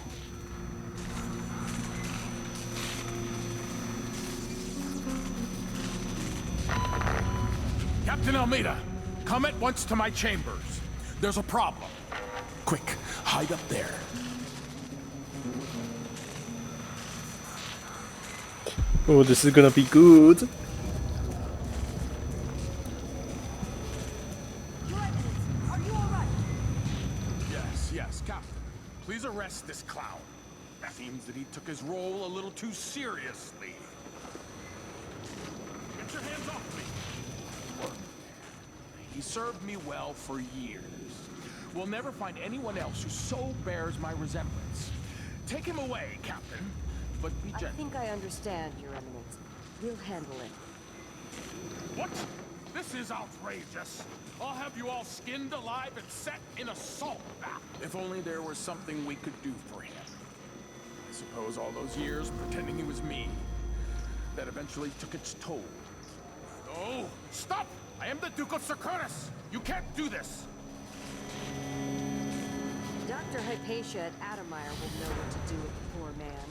Captain Almeida, come at once to my chambers. There's a problem. Quick, hide up there. Oh, this is gonna be good. Yes, Captain. Please arrest this clown. It seems that he took his role a little too seriously. Get your hands off me! He served me well for years. We'll never find anyone else who so bears my resemblance. Take him away, Captain, but be gentle. I think I understand, Your Eminence. We'll handle it. What? This is outrageous. I'll have you all skinned alive and set in a salt bath. If only there was something we could do for him. I suppose all those years pretending he was me, that eventually took its toll. Oh, stop! I am the Duke of Securus! You can't do this! Dr. Hypatia at Adamire will know what to do with the poor man.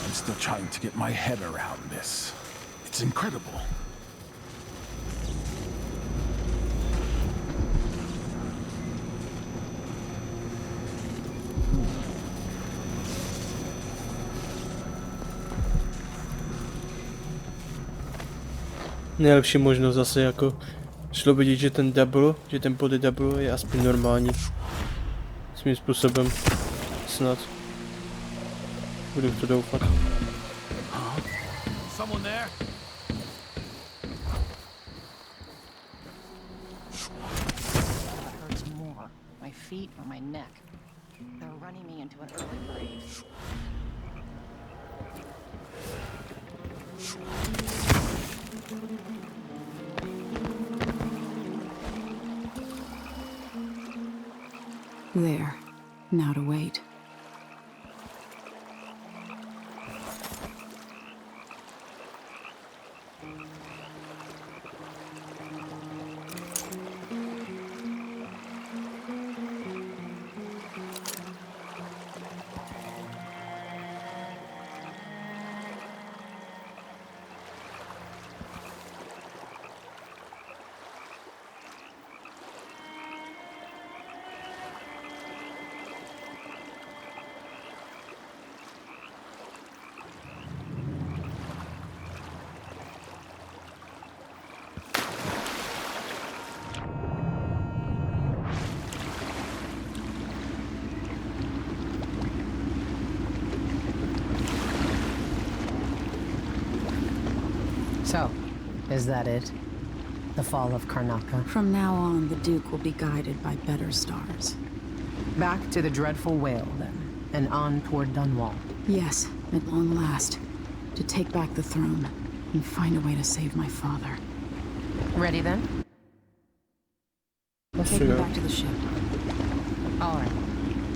I'm still trying to get my head around this. It's incredible. Nejlepší možnost zase jako šlo vidět, že ten body double je aspoň normální. Svým způsobem snad. Budu v to doufat. Someone there? Hurts more, my feet or my neck. They're running me into an early grave. There. Now to wait. So, is that it? The fall of Karnaca? From now on, the Duke will be guided by better stars. Back to the dreadful whale, then, and on toward Dunwall. Yes, at long last. To take back the throne, and find a way to save my father. Ready, then? Take me back to the ship. All right.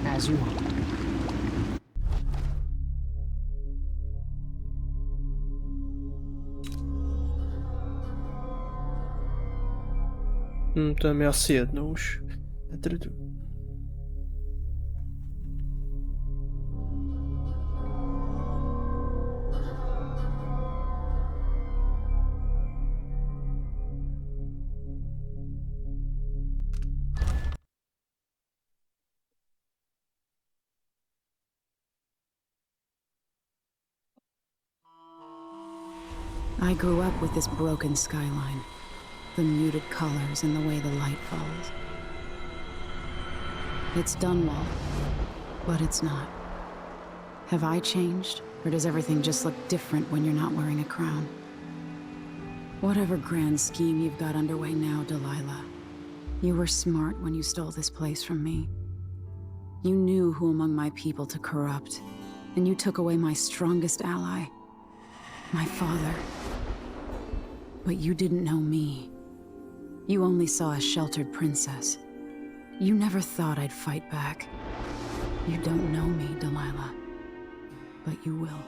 As you want. To je mi asi jedno už. I grew up with this broken skyline. The muted colors and the way the light falls. It's Dunwall, but it's not. Have I changed, or does everything just look different when you're not wearing a crown? Whatever grand scheme you've got underway now, Delilah, you were smart when you stole this place from me. You knew who among my people to corrupt, and you took away my strongest ally, my father. But you didn't know me. You only saw a sheltered princess. You never thought I'd fight back. You don't know me, Delilah. But you will.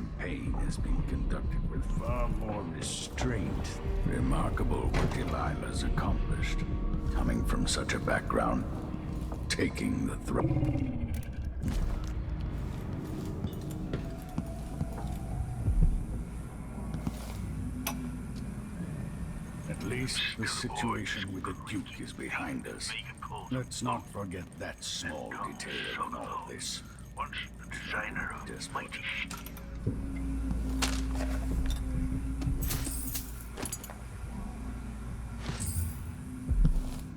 campaign has been conducted with far more restraint. Remarkable what Delilah's accomplished. Coming from such a background, taking the throne. At least the situation with the Duke is behind us. Let's not forget that small detail in all of this. Once the designer of mighty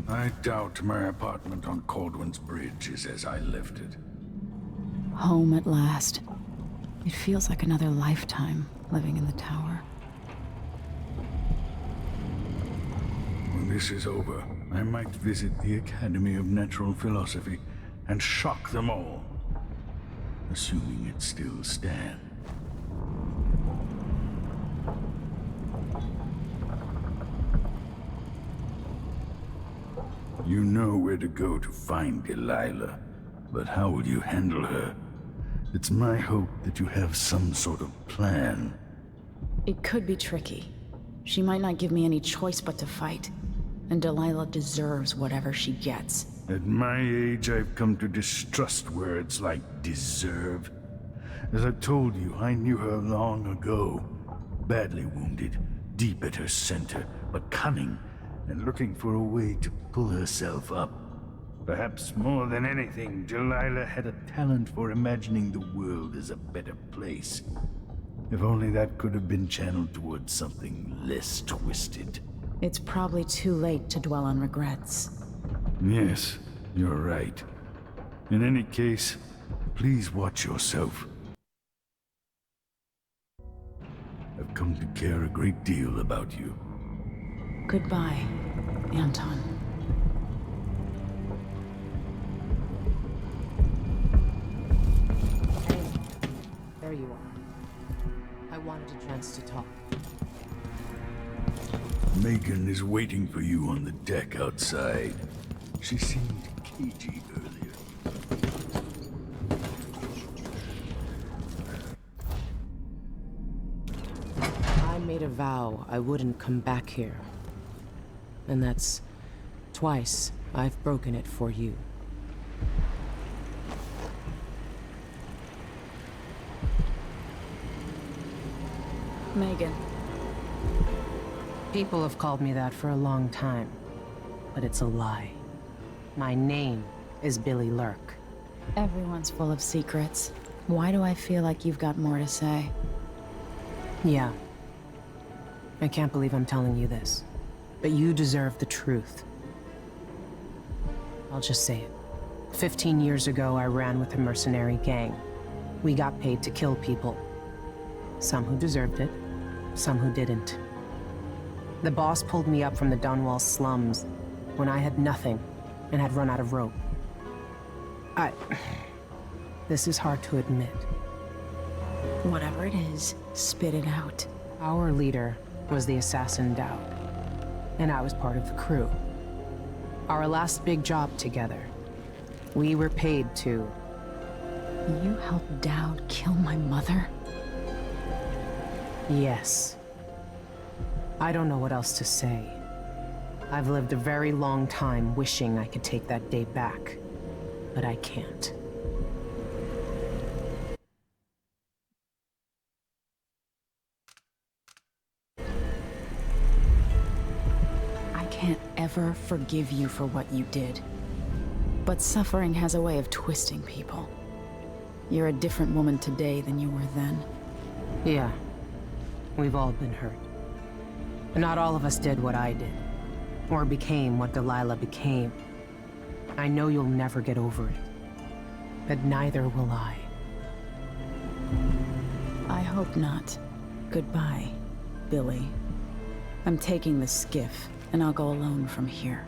I doubt my apartment on Caldwell's Bridge is as I left it. Home at last. It feels like another lifetime living in the tower. When this is over, I might visit the Academy of Natural Philosophy and shock them all. Assuming it still stands. You know where to go to find Delilah, but how will you handle her? It's my hope that you have some sort of plan. It could be tricky. She might not give me any choice but to fight. And Delilah deserves whatever she gets. At my age, I've come to distrust words like deserve. As I told you, I knew her long ago. Badly wounded, deep at her center, but cunning, and looking for a way to pull herself up. Perhaps more than anything, Delilah had a talent for imagining the world as a better place. If only that could have been channeled towards something less twisted. It's probably too late to dwell on regrets. Yes, you're right. In any case, please watch yourself. I've come to care a great deal about you. Goodbye, Anton. Hey, there you are. I wanted a chance to talk. Megan is waiting for you on the deck outside. She seemed cagey earlier. I made a vow I wouldn't come back here. And that's twice I've broken it for you. Megan. People have called me that for a long time, but it's a lie. My name is Billy Lurk. Everyone's full of secrets. Why do I feel like you've got more to say? Yeah. I can't believe I'm telling you this, but you deserve the truth. I'll just say it. 15 years ago, I ran with a mercenary gang. We got paid to kill people. Some who deserved it, some who didn't. The boss pulled me up from the Dunwall slums when I had nothing and had run out of rope. This is hard to admit. Whatever it is, spit it out. Our leader was the assassin Dowd, and I was part of the crew. Our last big job together, we were paid to... You helped Dowd kill my mother? Yes. I don't know what else to say. I've lived a very long time wishing I could take that day back, but I can't. I can't ever forgive you for what you did. But suffering has a way of twisting people. You're a different woman today than you were then. Yeah. We've all been hurt. But not all of us did what I did. Or became what Delilah became. I know you'll never get over it. But neither will I. I hope not. Goodbye, Billy. I'm taking the skiff, and I'll go alone from here.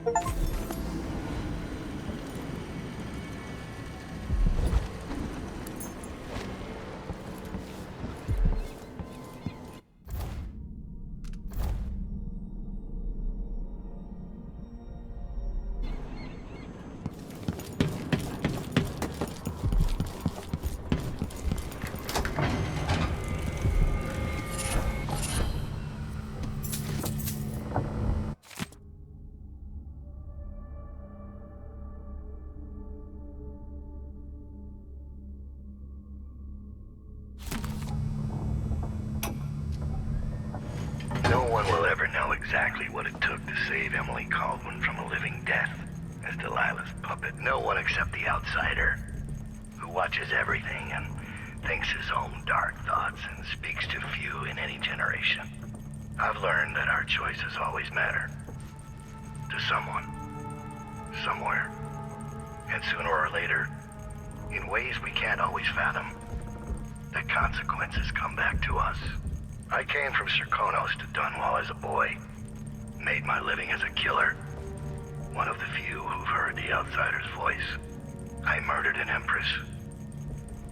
exactly what it took to save Emily Caldwin from a living death as Delilah's puppet. No one except the outsider, who watches everything and thinks his own dark thoughts and speaks to few in any generation. I've learned that our choices always matter. To someone. Somewhere. And sooner or later, in ways we can't always fathom, the consequences come back to us. I came from Serkonos to Dunwall as a boy. Made my living as a killer. One of the few who've heard the outsider's voice. I murdered an empress,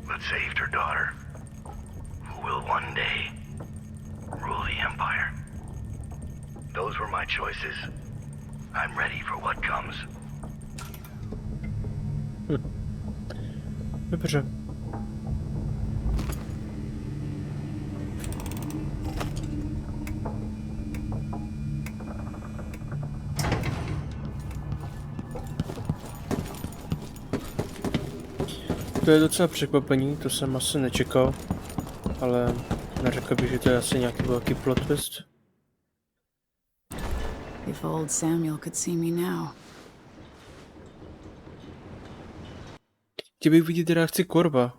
but saved her daughter, who will one day rule the empire. Those were my choices. I'm ready for what comes. Dobře. To je docela překvapení, to jsem asi nečekal, ale neřekl bych, že to je asi nějaký velký plot twist. If old Samuel could see me now. Chtěl bych vidět reakci Korva,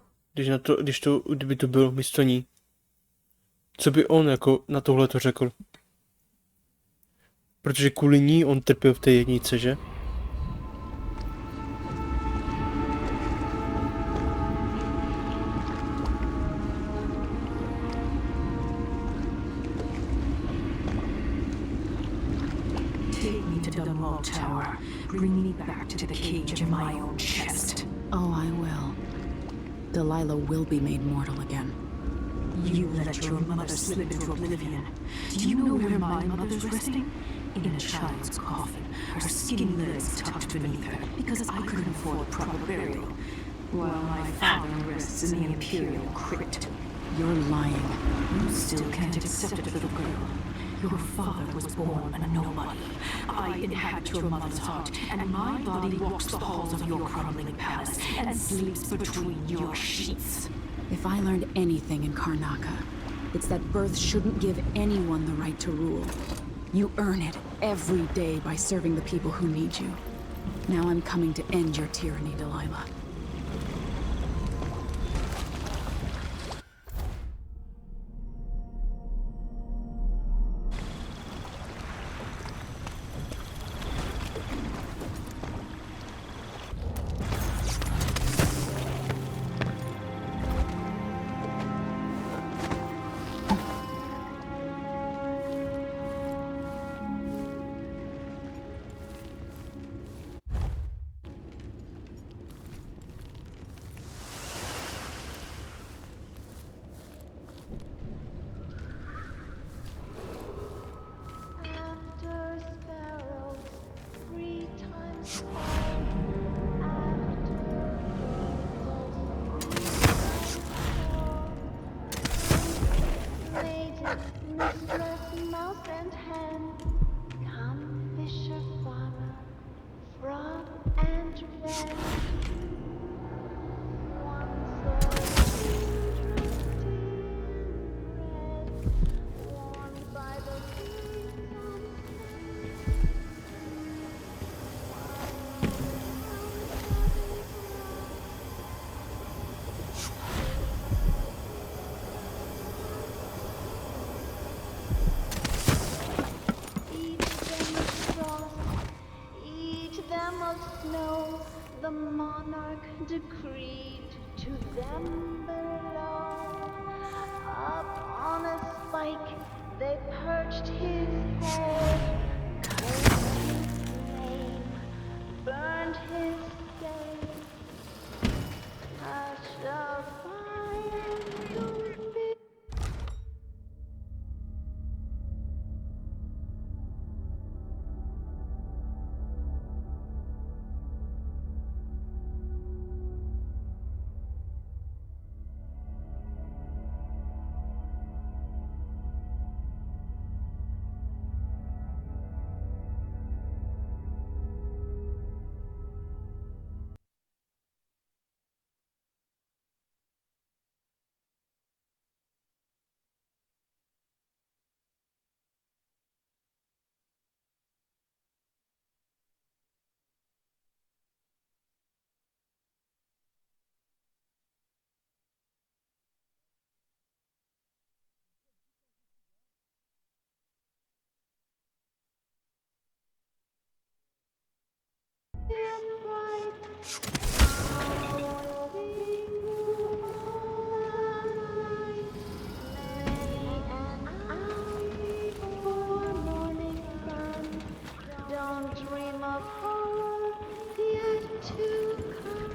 kdyby to bylo místo ní. Co by on jako na tohle to řekl? Protože kvůli ní on trpěl v té jednice, že? Take me to the Mall Tower. Bring me back to the cage of my own chest. Oh, I will. Delilah will be made mortal again. You let your mother slip into oblivion. Do you know where my mother's resting? In a child's coffin, her skinny legs tucked beneath her, because I couldn't afford proper burial, while my father rests in the Imperial crypt. You're lying. You still can't accept it, little girl. Your father was born a nobody. I inhabit your mother's heart, and my body walks the halls of your crumbling palace and sleeps between your sheets. If I learned anything in Karnaca, it's that birth shouldn't give anyone the right to rule. You earn it every day by serving the people who need you. Now I'm coming to end your tyranny, Delilah. Decreed to them below. Up on a spike they perched his head, cursed his name, burned his stake. Such a fire to be. Don't dream of horror yet to come.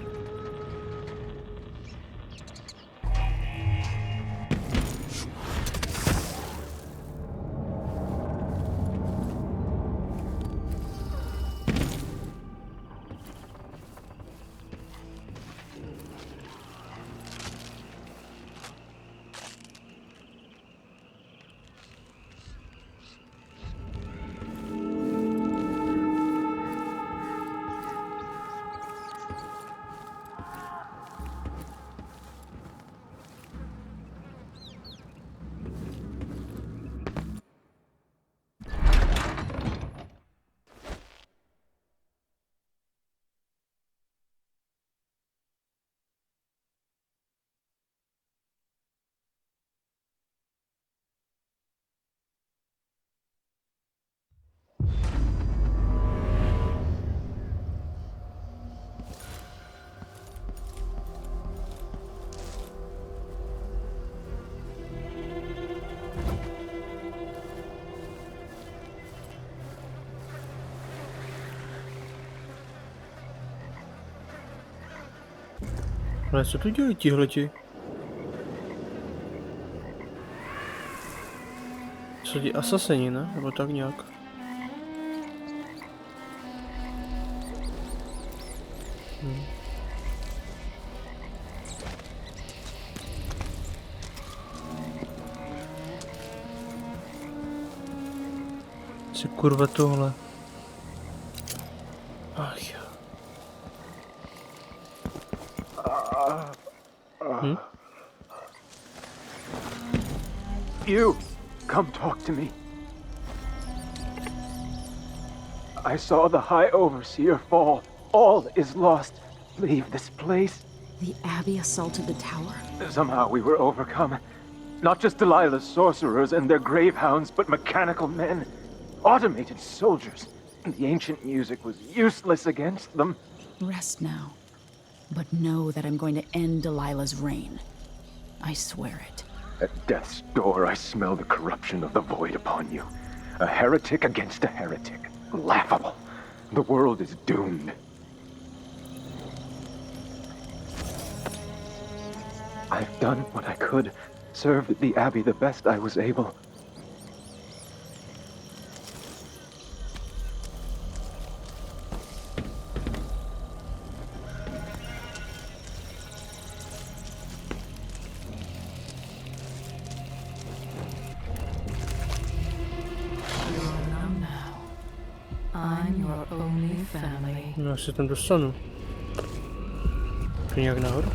Ale co tu dělají tihleti? Co ti asasini, ne? Nebo tak nějak. Co kurva tohle? Ach jo. You! Come talk to me. I saw the High Overseer fall. All is lost. Leave this place. The Abbey assaulted the tower? Somehow we were overcome. Not just Delilah's sorcerers and their gravehounds, but mechanical men. Automated soldiers. The ancient music was useless against them. Rest now. But know that I'm going to end Delilah's reign. I swear it. At death's door, I smell the corruption of the void upon you. A heretic against a heretic. Laughable. The world is doomed. I've done what I could. Served the Abbey the best I was able. I'm your only family. No, já se tam dostanu. To nějak nahoru?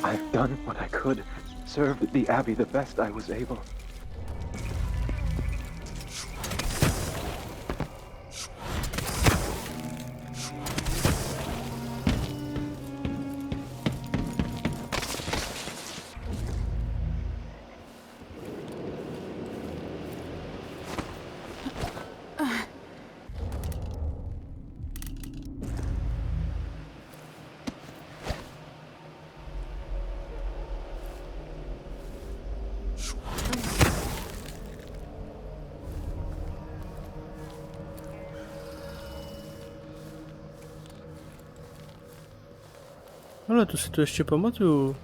I've done what I could. Served the Abbey the best I was able. Ale to si to ještě pamatuju.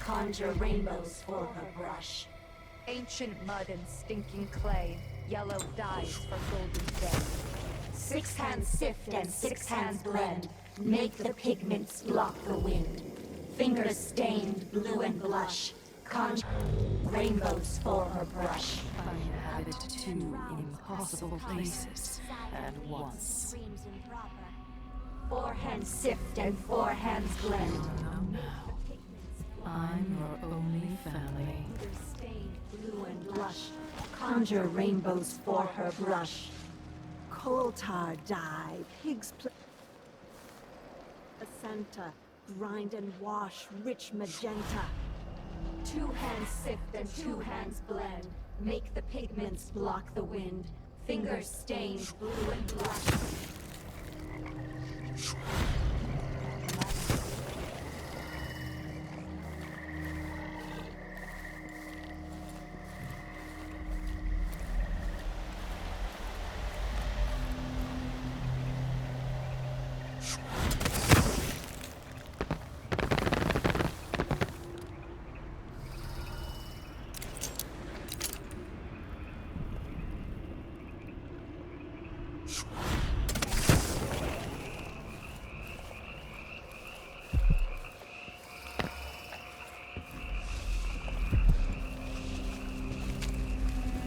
Conjure rainbows for her brush. Ancient mud and stinking clay, yellow dyes for golden day. 6 hands sift and 6 hands blend. Make the pigments block the wind. Fingers stained blue and blush. Conjure rainbows for her brush. I inhabit 2 impossible places at once. 4 hands sift and 4 hands blend. I'm your only family. Stained blue and blush. Conjure rainbows for her brush. Coal tar dye, placenta, grind and wash, rich magenta. 2 hands sift and 2 hands blend. Make the pigments block the wind. Fingers stained blue and blush.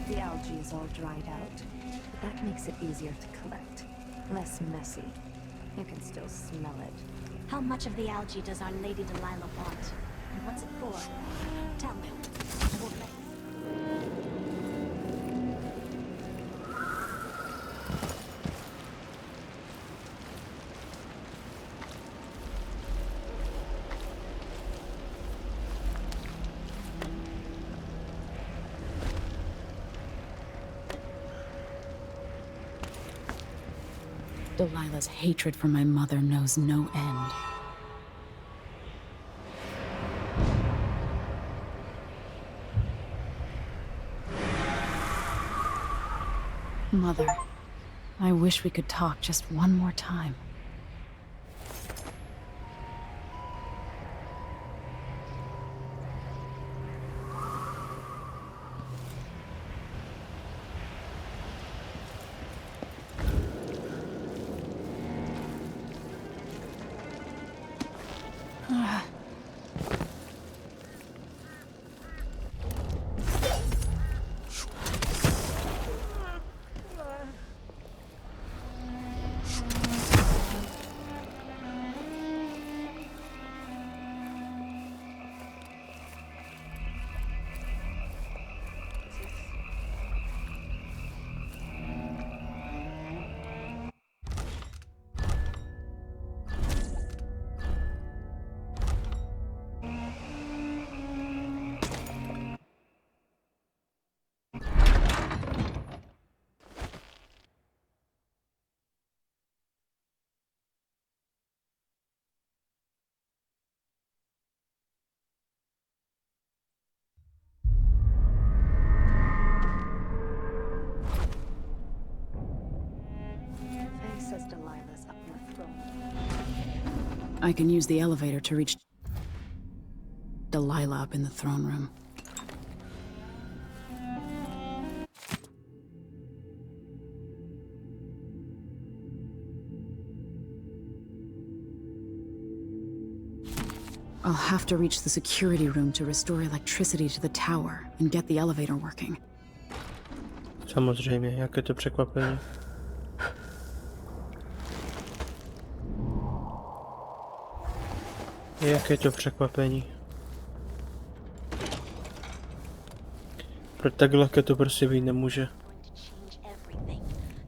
The algae is all dried out, but that makes it easier to collect. Less messy. You can still smell it. How much of the algae does Our Lady Delilah want? And what's it for? Tell me. I won't let Delilah's hatred for my mother knows no end. Mother, I wish we could talk just one more time. Faye says Delilah's up in the throne. I can use the elevator to reach Delilah up in the throne room. I'll have to reach the security room to restore electricity to the tower and get the elevator working. Samozřejmě, jaké to překvapení. Jaké to překvapení. Pro tak lehké to prostě být nemůže.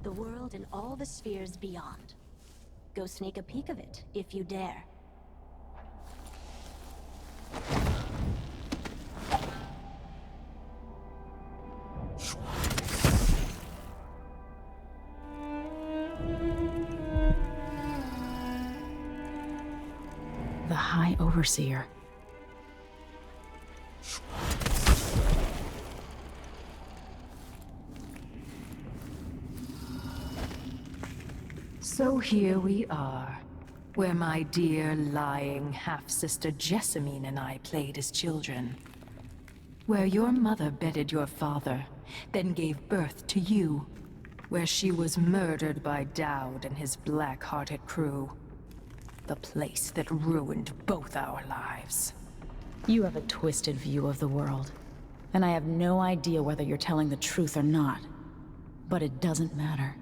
The world and all the spheres beyond. Go sneak a peek of it, if you dare. The High Overseer. So here we are, where my dear lying half-sister Jessamine and I played as children. Where your mother bedded your father, then gave birth to you. Where she was murdered by Dowd and his black-hearted crew. The place that ruined both our lives. You have a twisted view of the world, and I have no idea whether you're telling the truth or not. But it doesn't matter.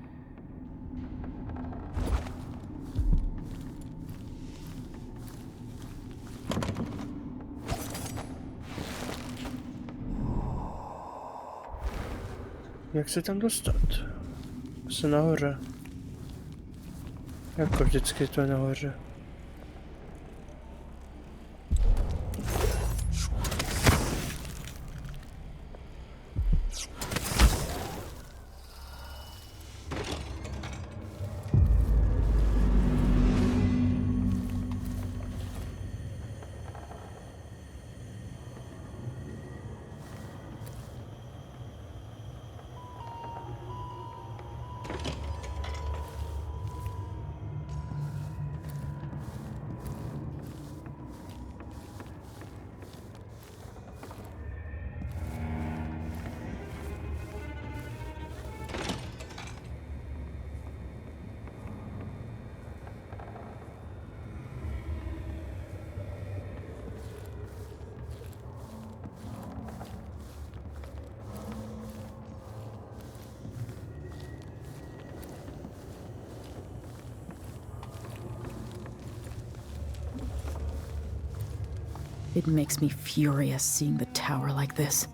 Jak se tam dostat? Se nahoře. Jako vždycky to je nahoře. It makes me furious seeing the tower like this.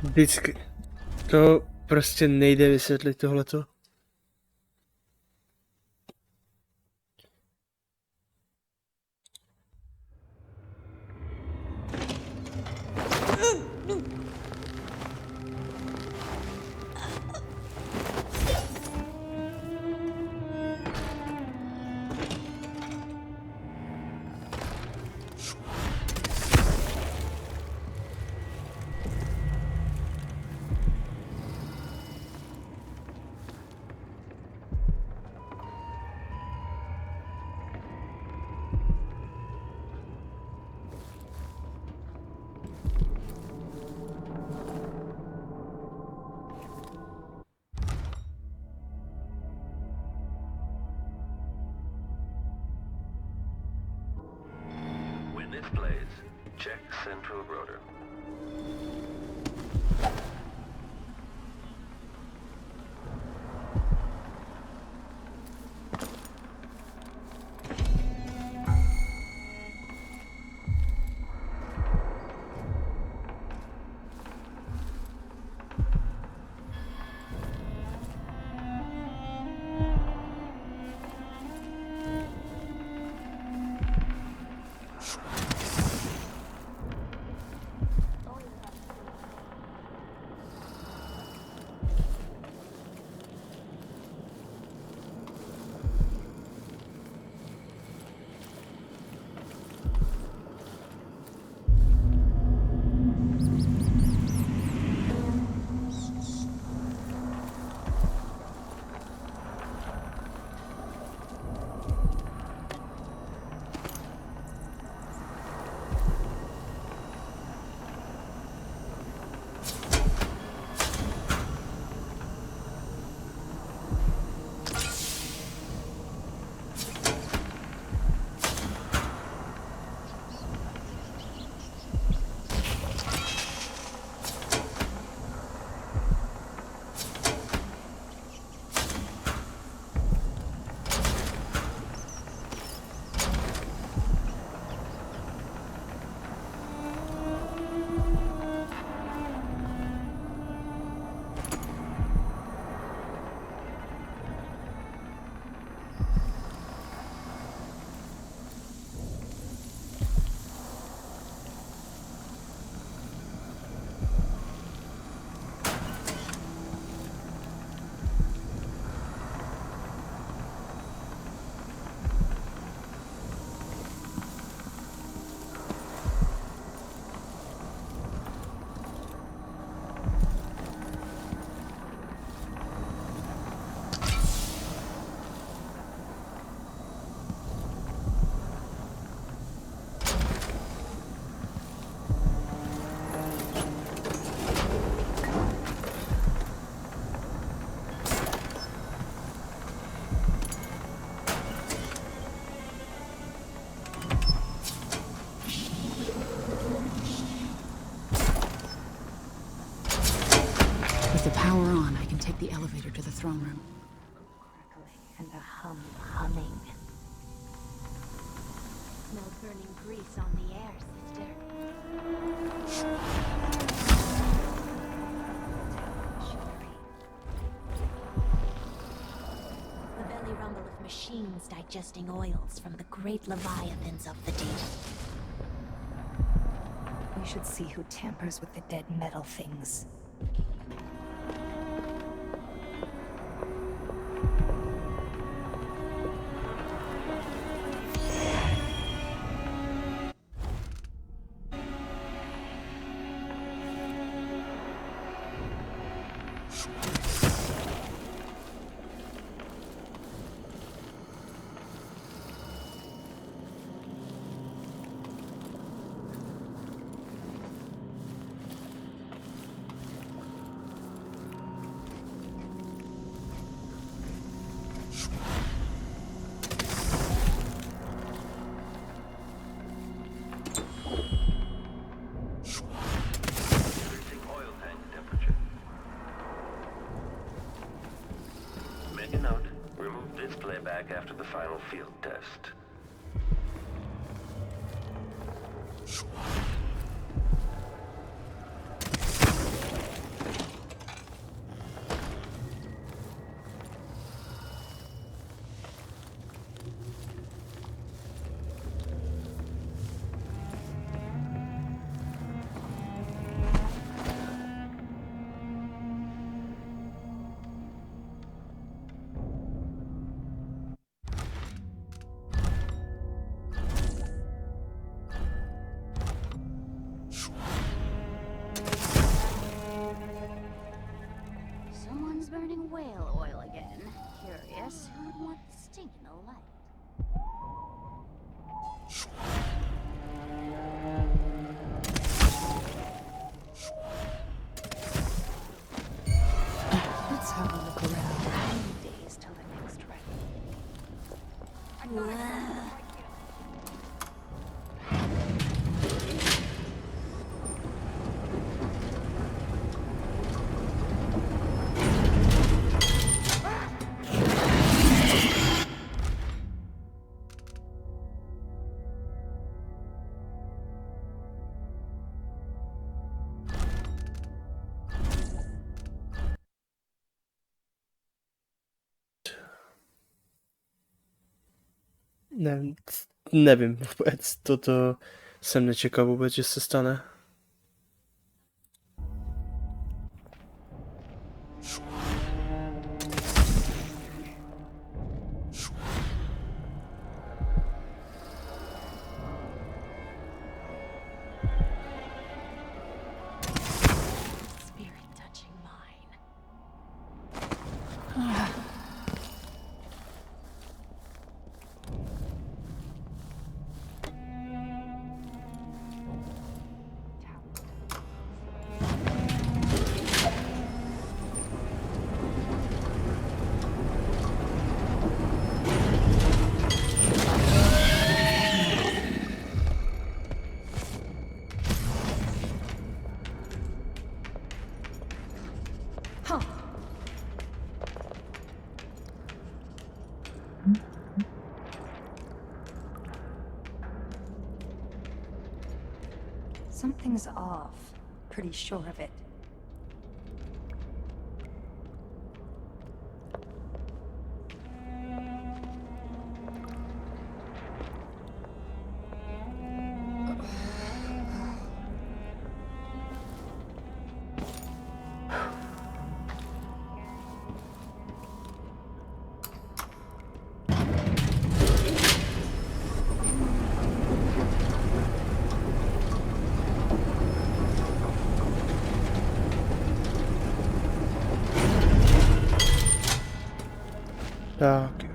Vždycky. To prostě nejde vysvětlit tohleto. Check central rotor. With the power on, I can take the elevator to the throne room. Crackling and a humming. Smell burning grease on the air, sister. The belly rumble of machines digesting oils from the great leviathans of the deep. We should see who tampers with the dead metal things. Increasing oil tank temperature. Make a note. Remove display back after the final field test. Someone's burning whale oil again. Curious who would want the stink in the light. Let's have a look around. Days till the next wreck. Nevím, nevím vůbec, toto jsem nečekal vůbec, že se stane. Something's off. Pretty sure of it. Tak.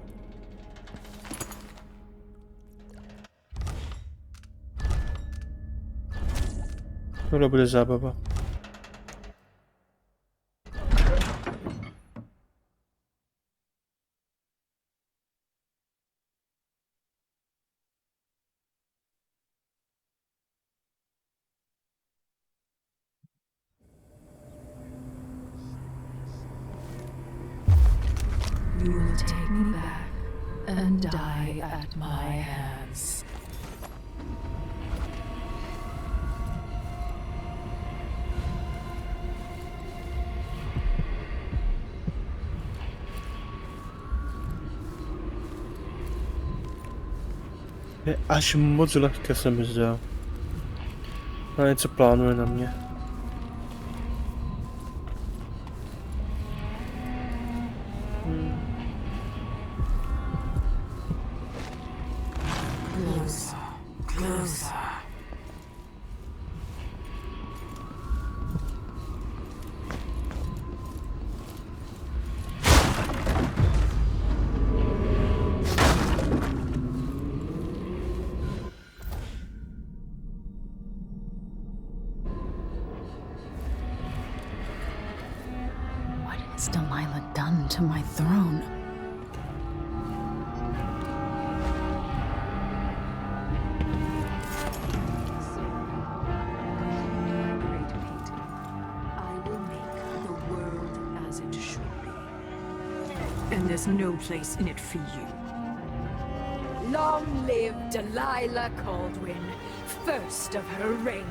Tohle bude zábava. You will take me back and die at my hands. Je až moc lehké, se mi zdá. A něco plánuje na mě. Closer, closer. What has Delilah done to my throne? I will make the world as it should be. And there's no place in it for you. Long live Delilah Caldwin, first of her reign.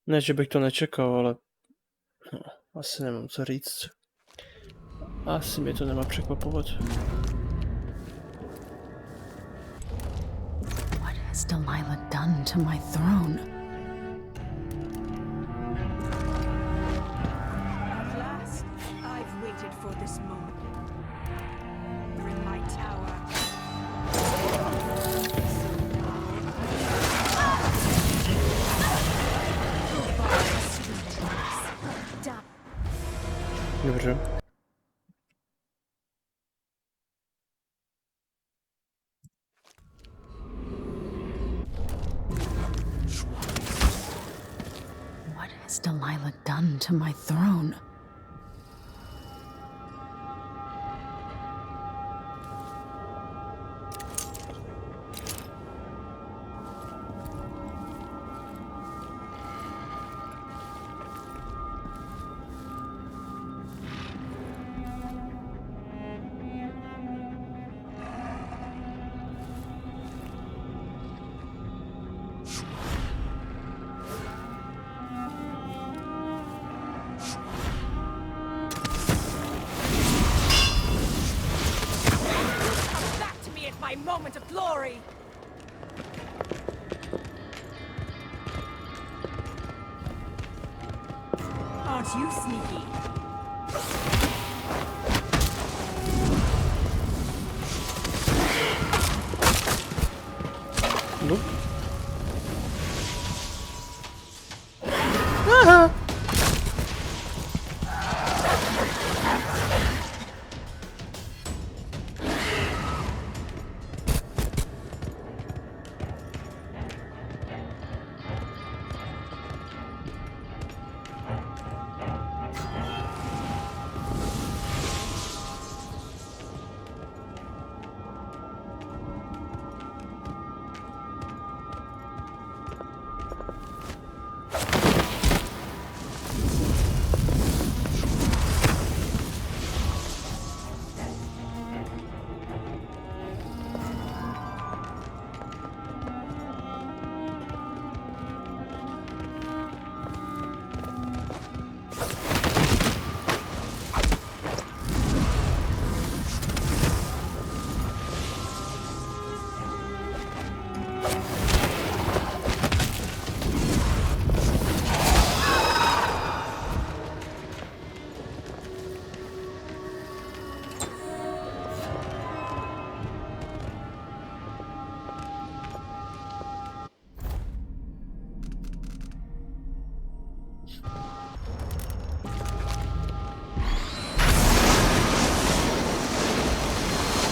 Ne, že bych to nečekal, ale asi nemám co říct. Asi mě to nemá překvapovat. What has Delilah done to my throne? At last, I've waited for this moment. You're in my tower. Dobře. What has Delilah done to my throne? moment of glory. Aren't you sneaky? Nope. Aha!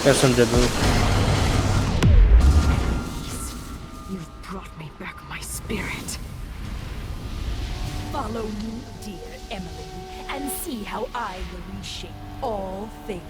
Já jsem debil. You've brought me back my spirit. Follow me, dear Emily, and see how I will reshape all things.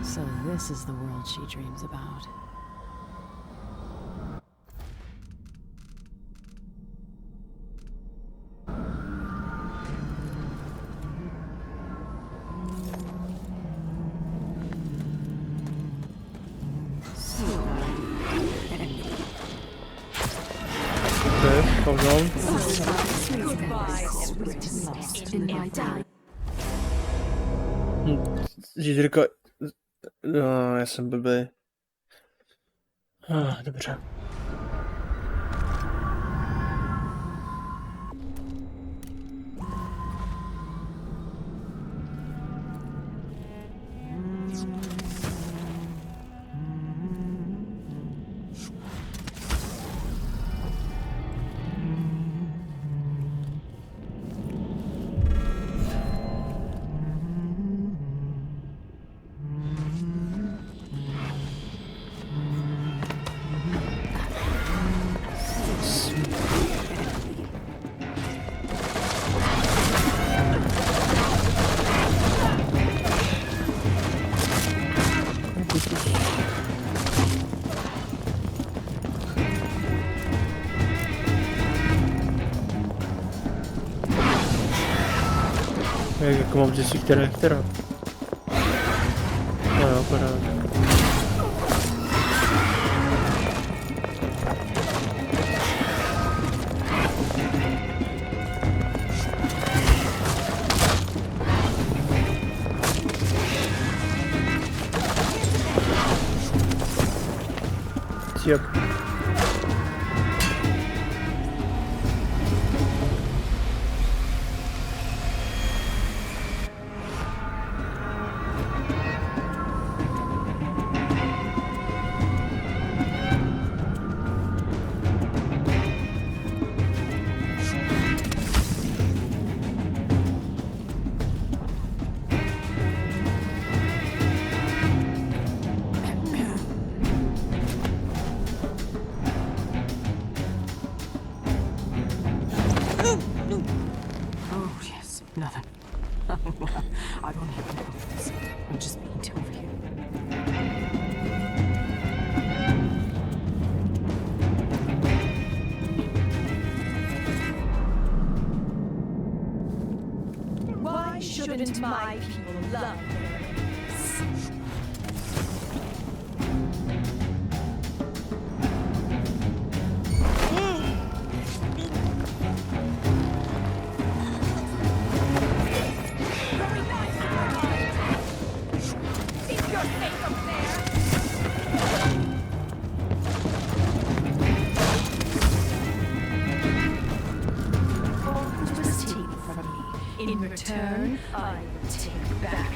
So this is the world she dreams about. Okay, hold on. Židrka... No, já jsem blbý. Dobře. Jako mám zjistit, která je která. No jo, paráda. Yep. Oh, yes, nothing. I don't even know this. I'm just being over here. Why shouldn't my people love their enemies? Just take from me. In return, I will take back.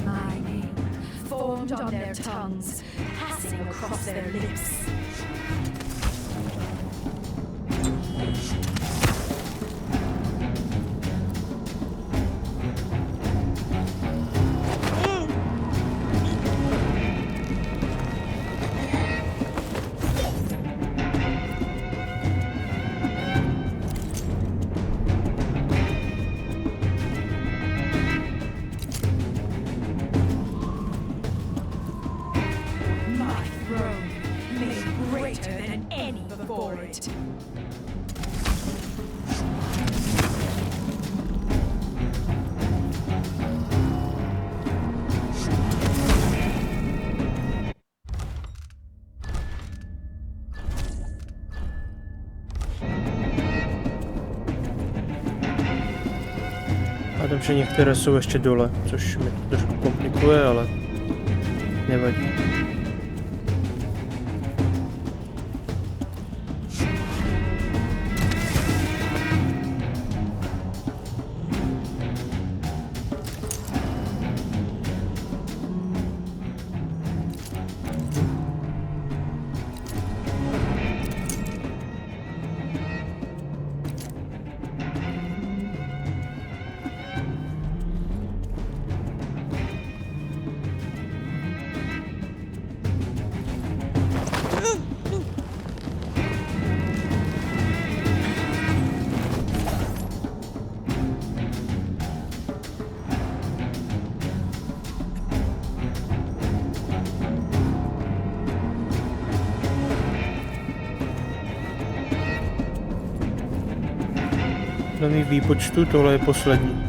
My name, formed on their tongues, passing across their lips. My throne, made greater than any before it. A dobře, některé jsou ještě dole, což mi to trošku komplikuje, ale nevadí. Na mých výpočtu tohle je poslední.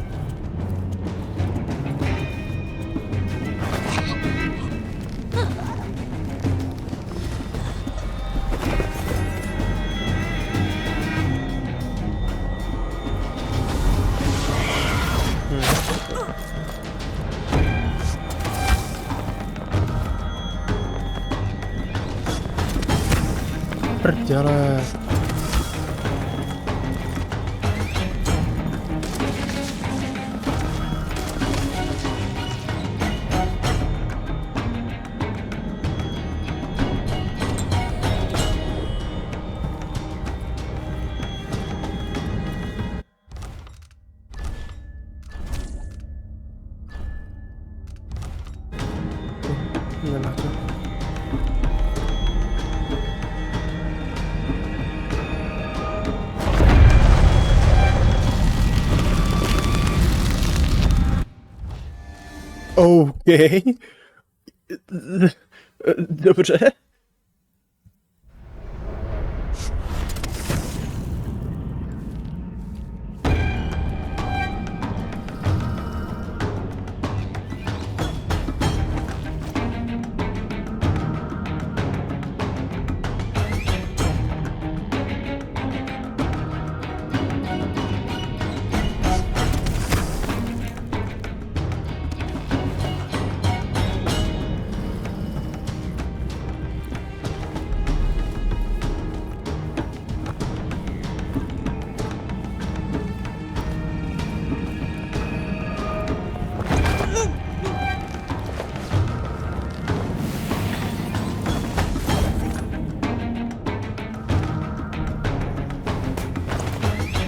Prdele. Nemá to. OK. Dobře.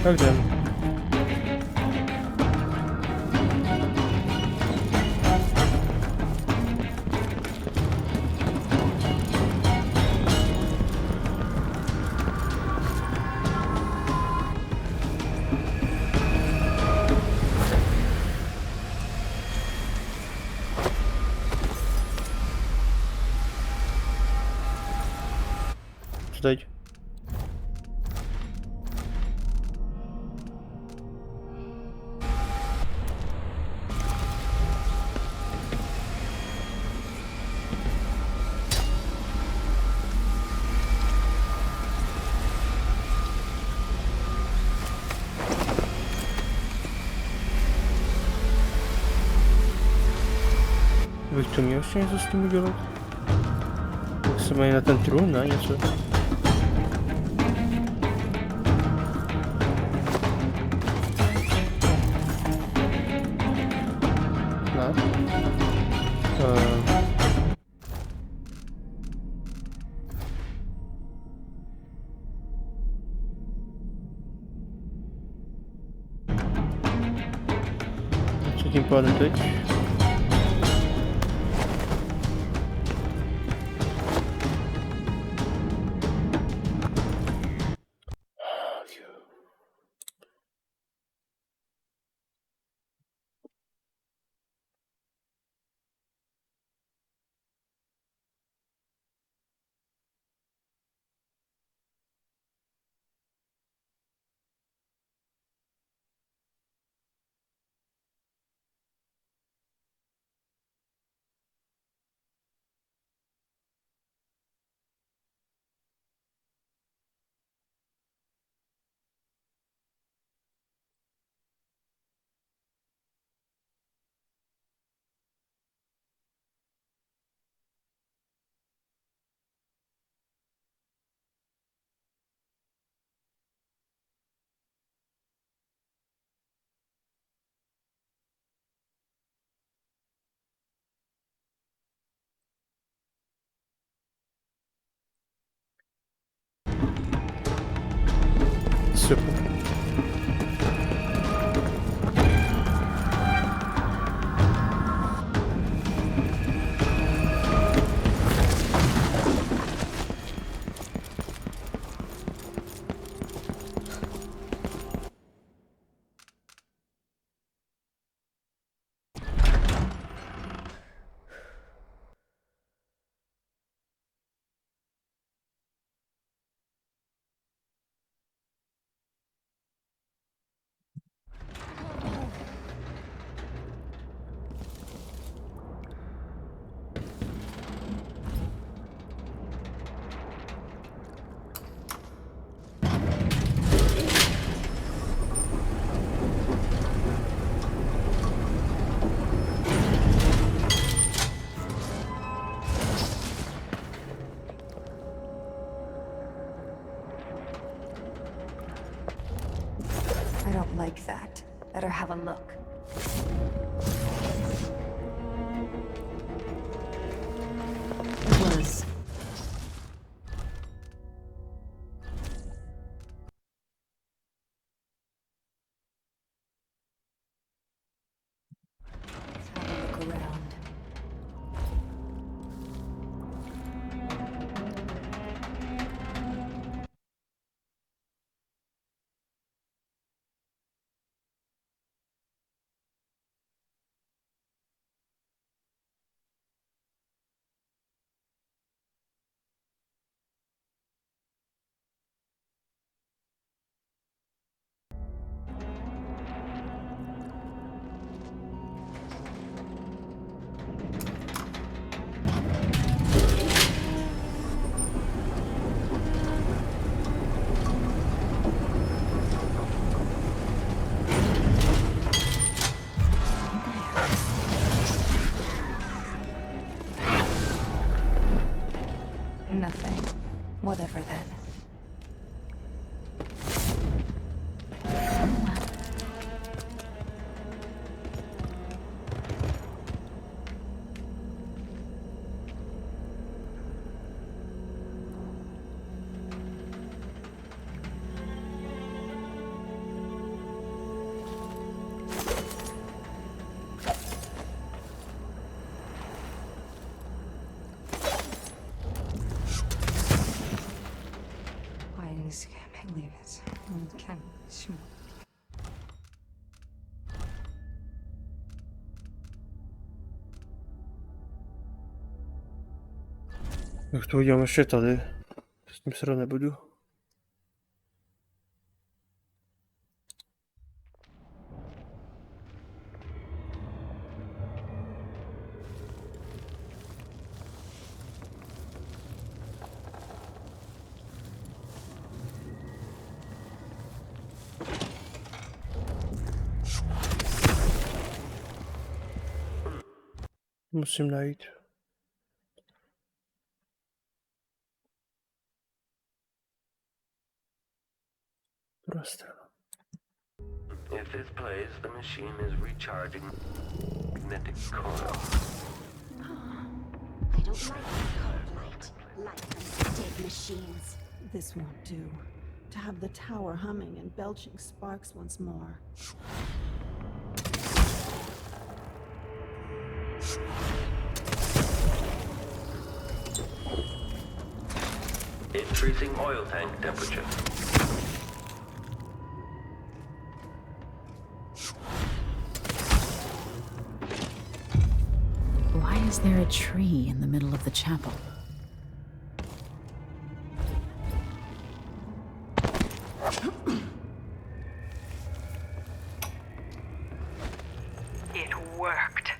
Tak jdem. Co teď? Bych to měl ještě něco s tím udělat? Jak se mají na ten trůn, ne? Něco? Ne? Co tím pádem teď? Super. I don't like that. Better have a look. It was. Have a look around. eyes. Can't believe it. Can't. Jak to udělám ještě tady? S tím srát nebudu. Musím najít. Prostě. If this plays, the machine is recharging magnetic coil. I don't like cold light. Light from dead machines. This won't do. To have the tower humming and belching sparks once more. Increasing oil tank temperature. Why is there a tree in the middle of the chapel? It worked.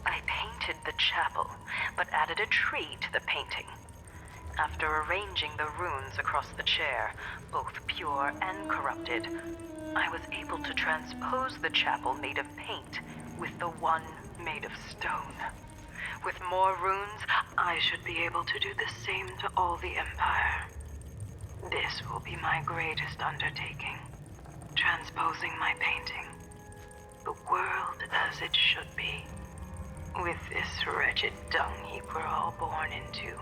I painted the chapel, but added a tree to the painting. After arranging the runes across the chair, both pure and corrupted, I was able to transpose the chapel made of paint with the one made of stone. With more runes, I should be able to do the same to all the Empire. This will be my greatest undertaking, transposing my painting. The world as it should be, with this wretched dung heap we're all born into.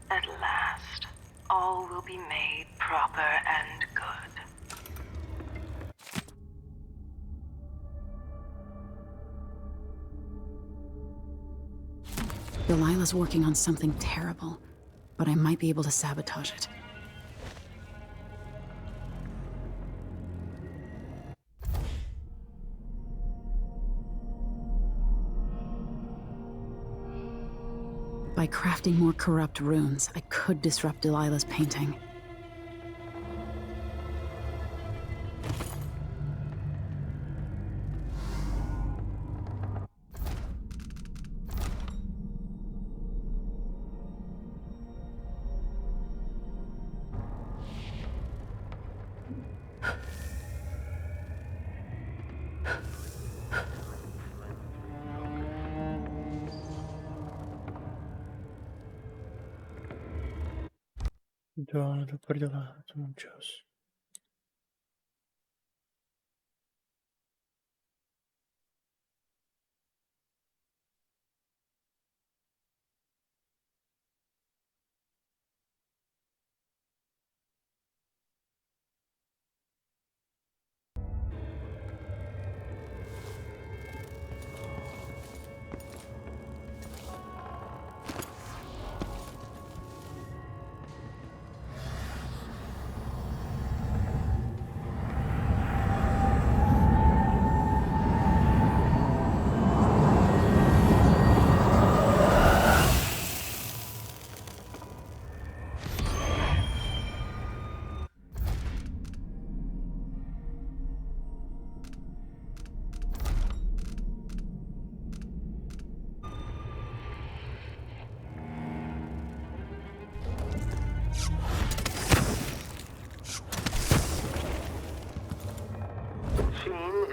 At last, all will be made proper and good. Delilah's working on something terrible, but I might be able to sabotage it. By crafting more corrupt runes, I could disrupt Delilah's painting. Do prdele, to mám čas.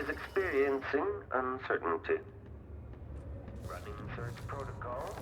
Experiencing uncertainty. Running search protocol.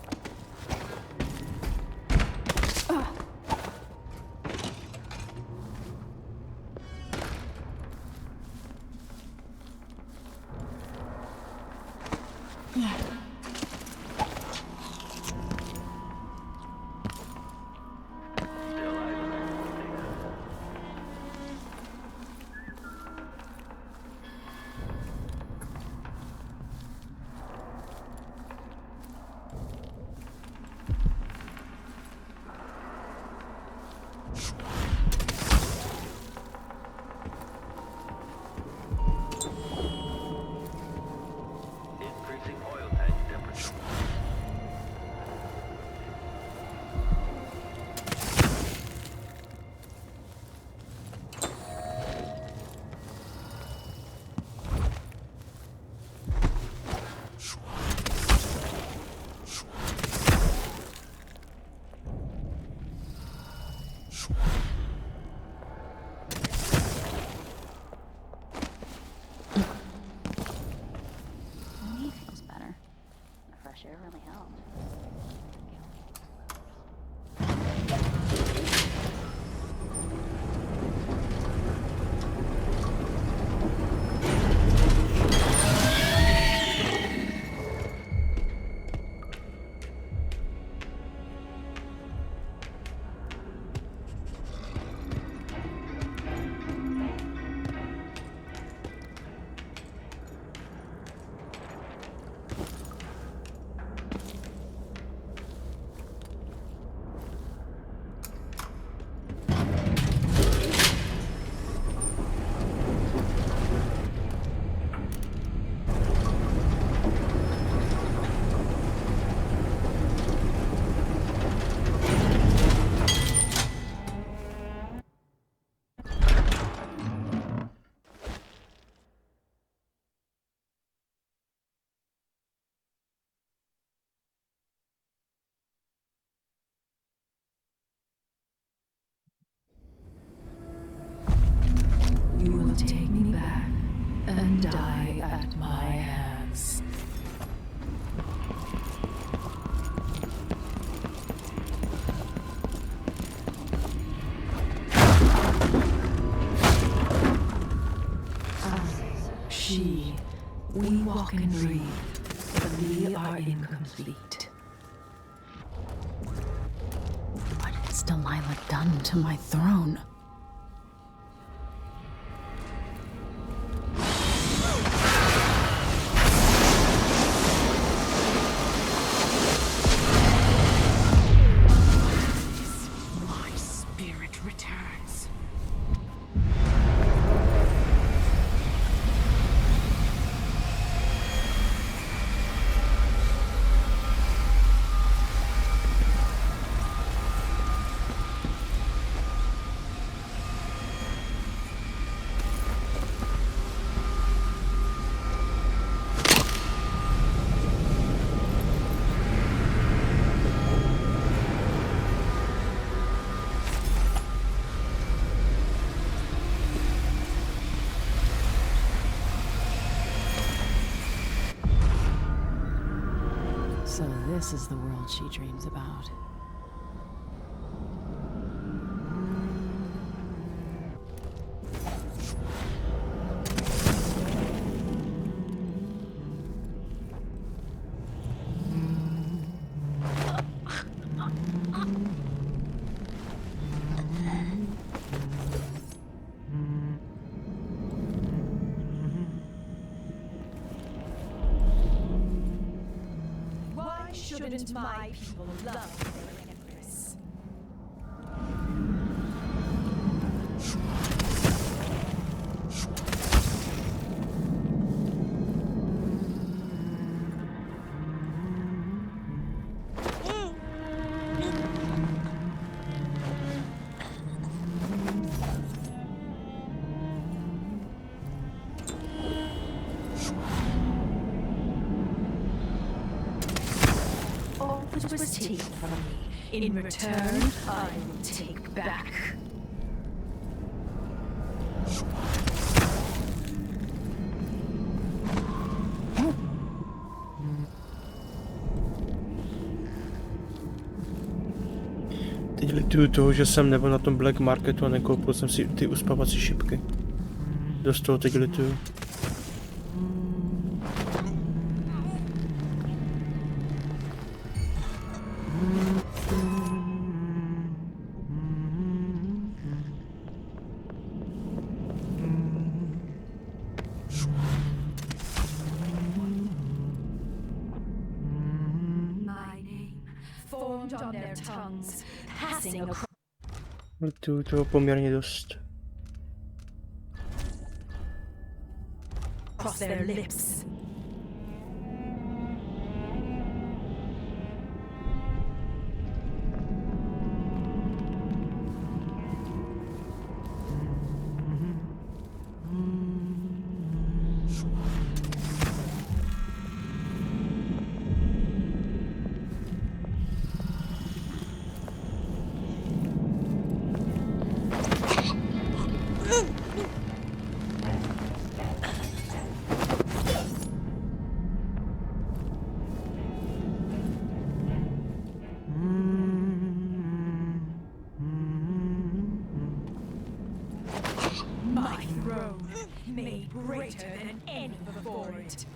die at my hands. She, we walk and breathe, but we are incomplete. What has Delilah done to my throne? My spirit returns. So this is the world she dreams about. Why shouldn't my people love their empress? All that was taken from me, in return, I will take back. Teď lituju toho, že jsem nebyl na tom Black Marketu a nekoupil jsem si ty uspavací šipky. Dost toho teď lituju. My name, formed on their tongues, passing across Lituju toho poměrně dost. their lips. My throne, made greater than any before it.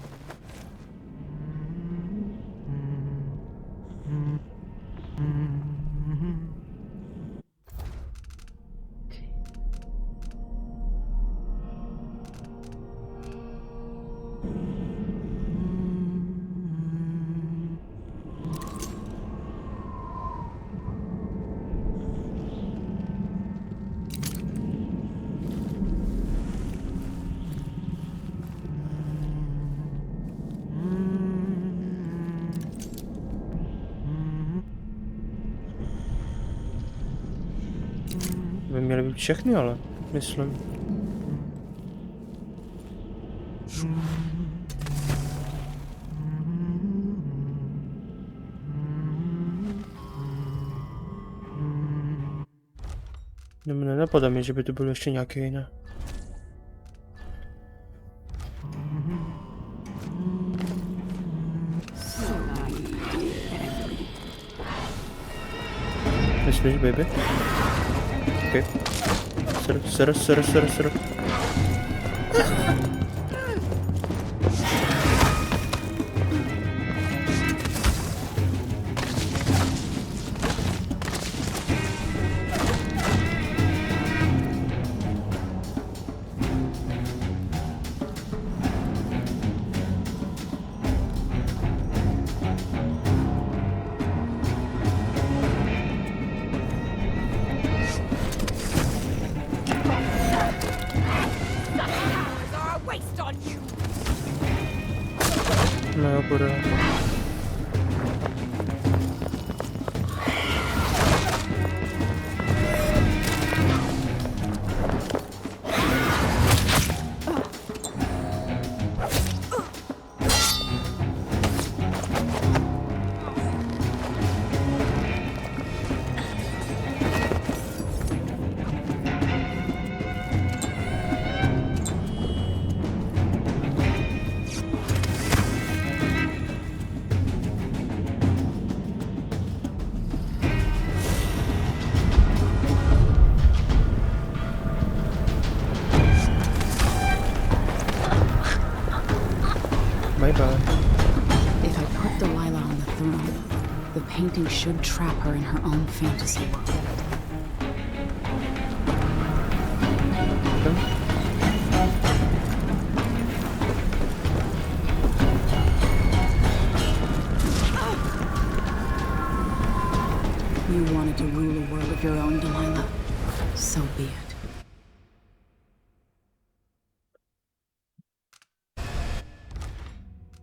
By měly být všechny, ale myslím. Nenapadá mi, že by to bylo ještě nějaké jiné. Nesmíš, baby. OK. Seru. No, bude. Bye-bye. If I put Delilah on the throne, the painting should trap her in her own fantasy world. You wanted to rule a world of your own, Delilah. So be it.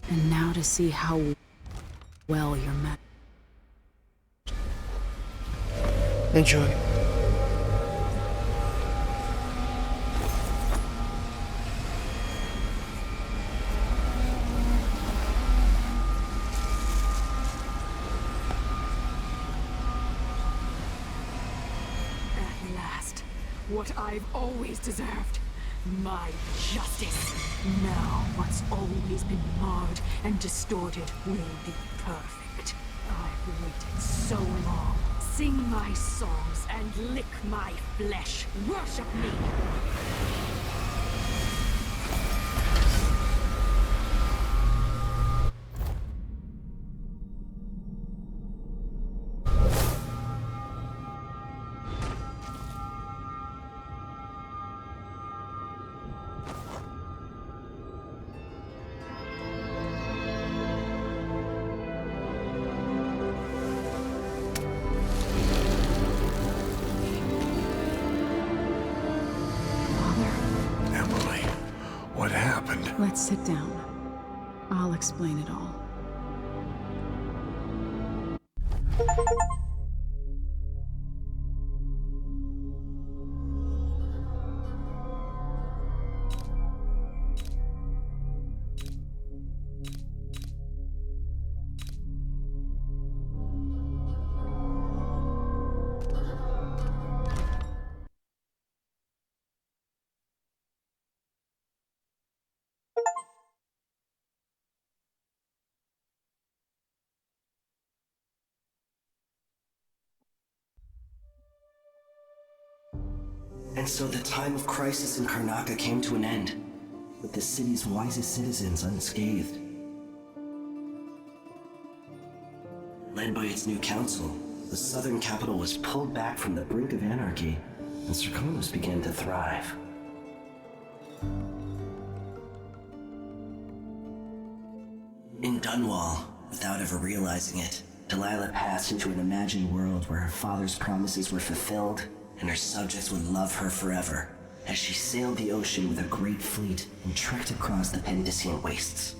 And now to see how well you're met. Enjoy. At last, what I've always deserved. My justice. Now what's always been marred and distorted will be perfect. I've waited so long. Sing my songs and lick my flesh. Worship me. What happened? Let's sit down. I'll explain it all. And so the time of crisis in Karnaca came to an end, with the city's wisest citizens unscathed. Led by its new council, the southern capital was pulled back from the brink of anarchy, and Serkonos began to thrive. In Dunwall, without ever realizing it, Delilah passed into an imagined world where her father's promises were fulfilled and her subjects would love her forever, as she sailed the ocean with a great fleet and trekked across the Pendician wastes.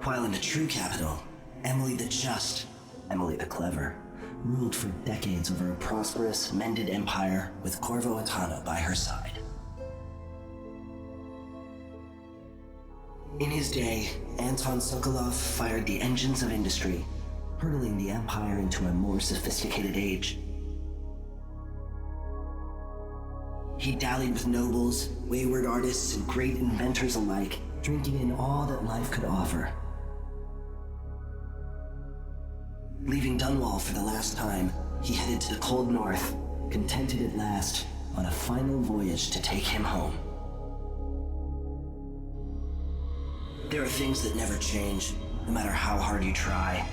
While in the true capital, Emily the Just, Emily the Clever, ruled for decades over a prosperous, mended empire with Corvo Atana by her side. In his day, Anton Sokolov fired the engines of industry, hurtling the empire into a more sophisticated age. He dallied with nobles, wayward artists, and great inventors alike, drinking in all that life could offer. Leaving Dunwall for the last time, he headed to the cold north, contented at last, on a final voyage to take him home. There are things that never change, no matter how hard you try.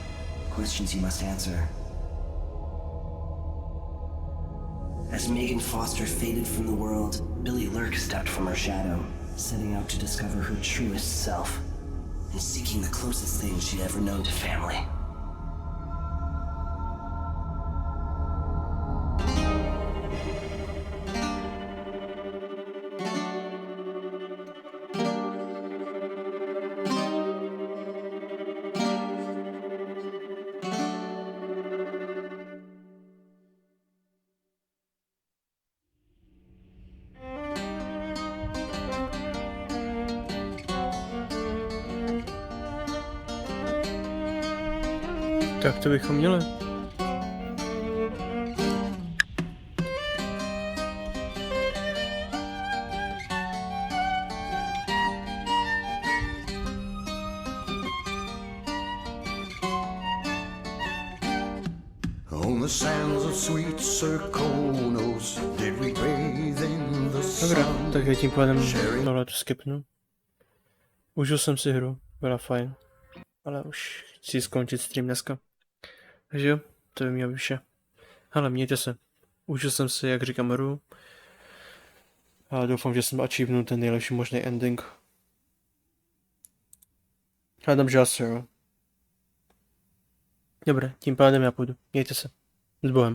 Questions you must answer. As Megan Foster faded from the world, Billy Lurk stepped from her shadow, setting out to discover her truest self, and seeking the closest thing she'd ever known to family. Tak to bychom měli. On the sands of sweet Serkonos did we bathe in the Dobrá, sun. takže tím pádem tohle to skipnu. Užil jsem si hru, byla fajn. Ale už chci skončit stream dneska. Takže jo, to by mělo být vše. Hele, mějte se. Užil jsem si, jak říkám, hru. A doufám, že jsem achievenul ten nejlepší možný ending. Hádám, že asi jo. Dobré, tím pádem já půjdu. Mějte se. S Bohem.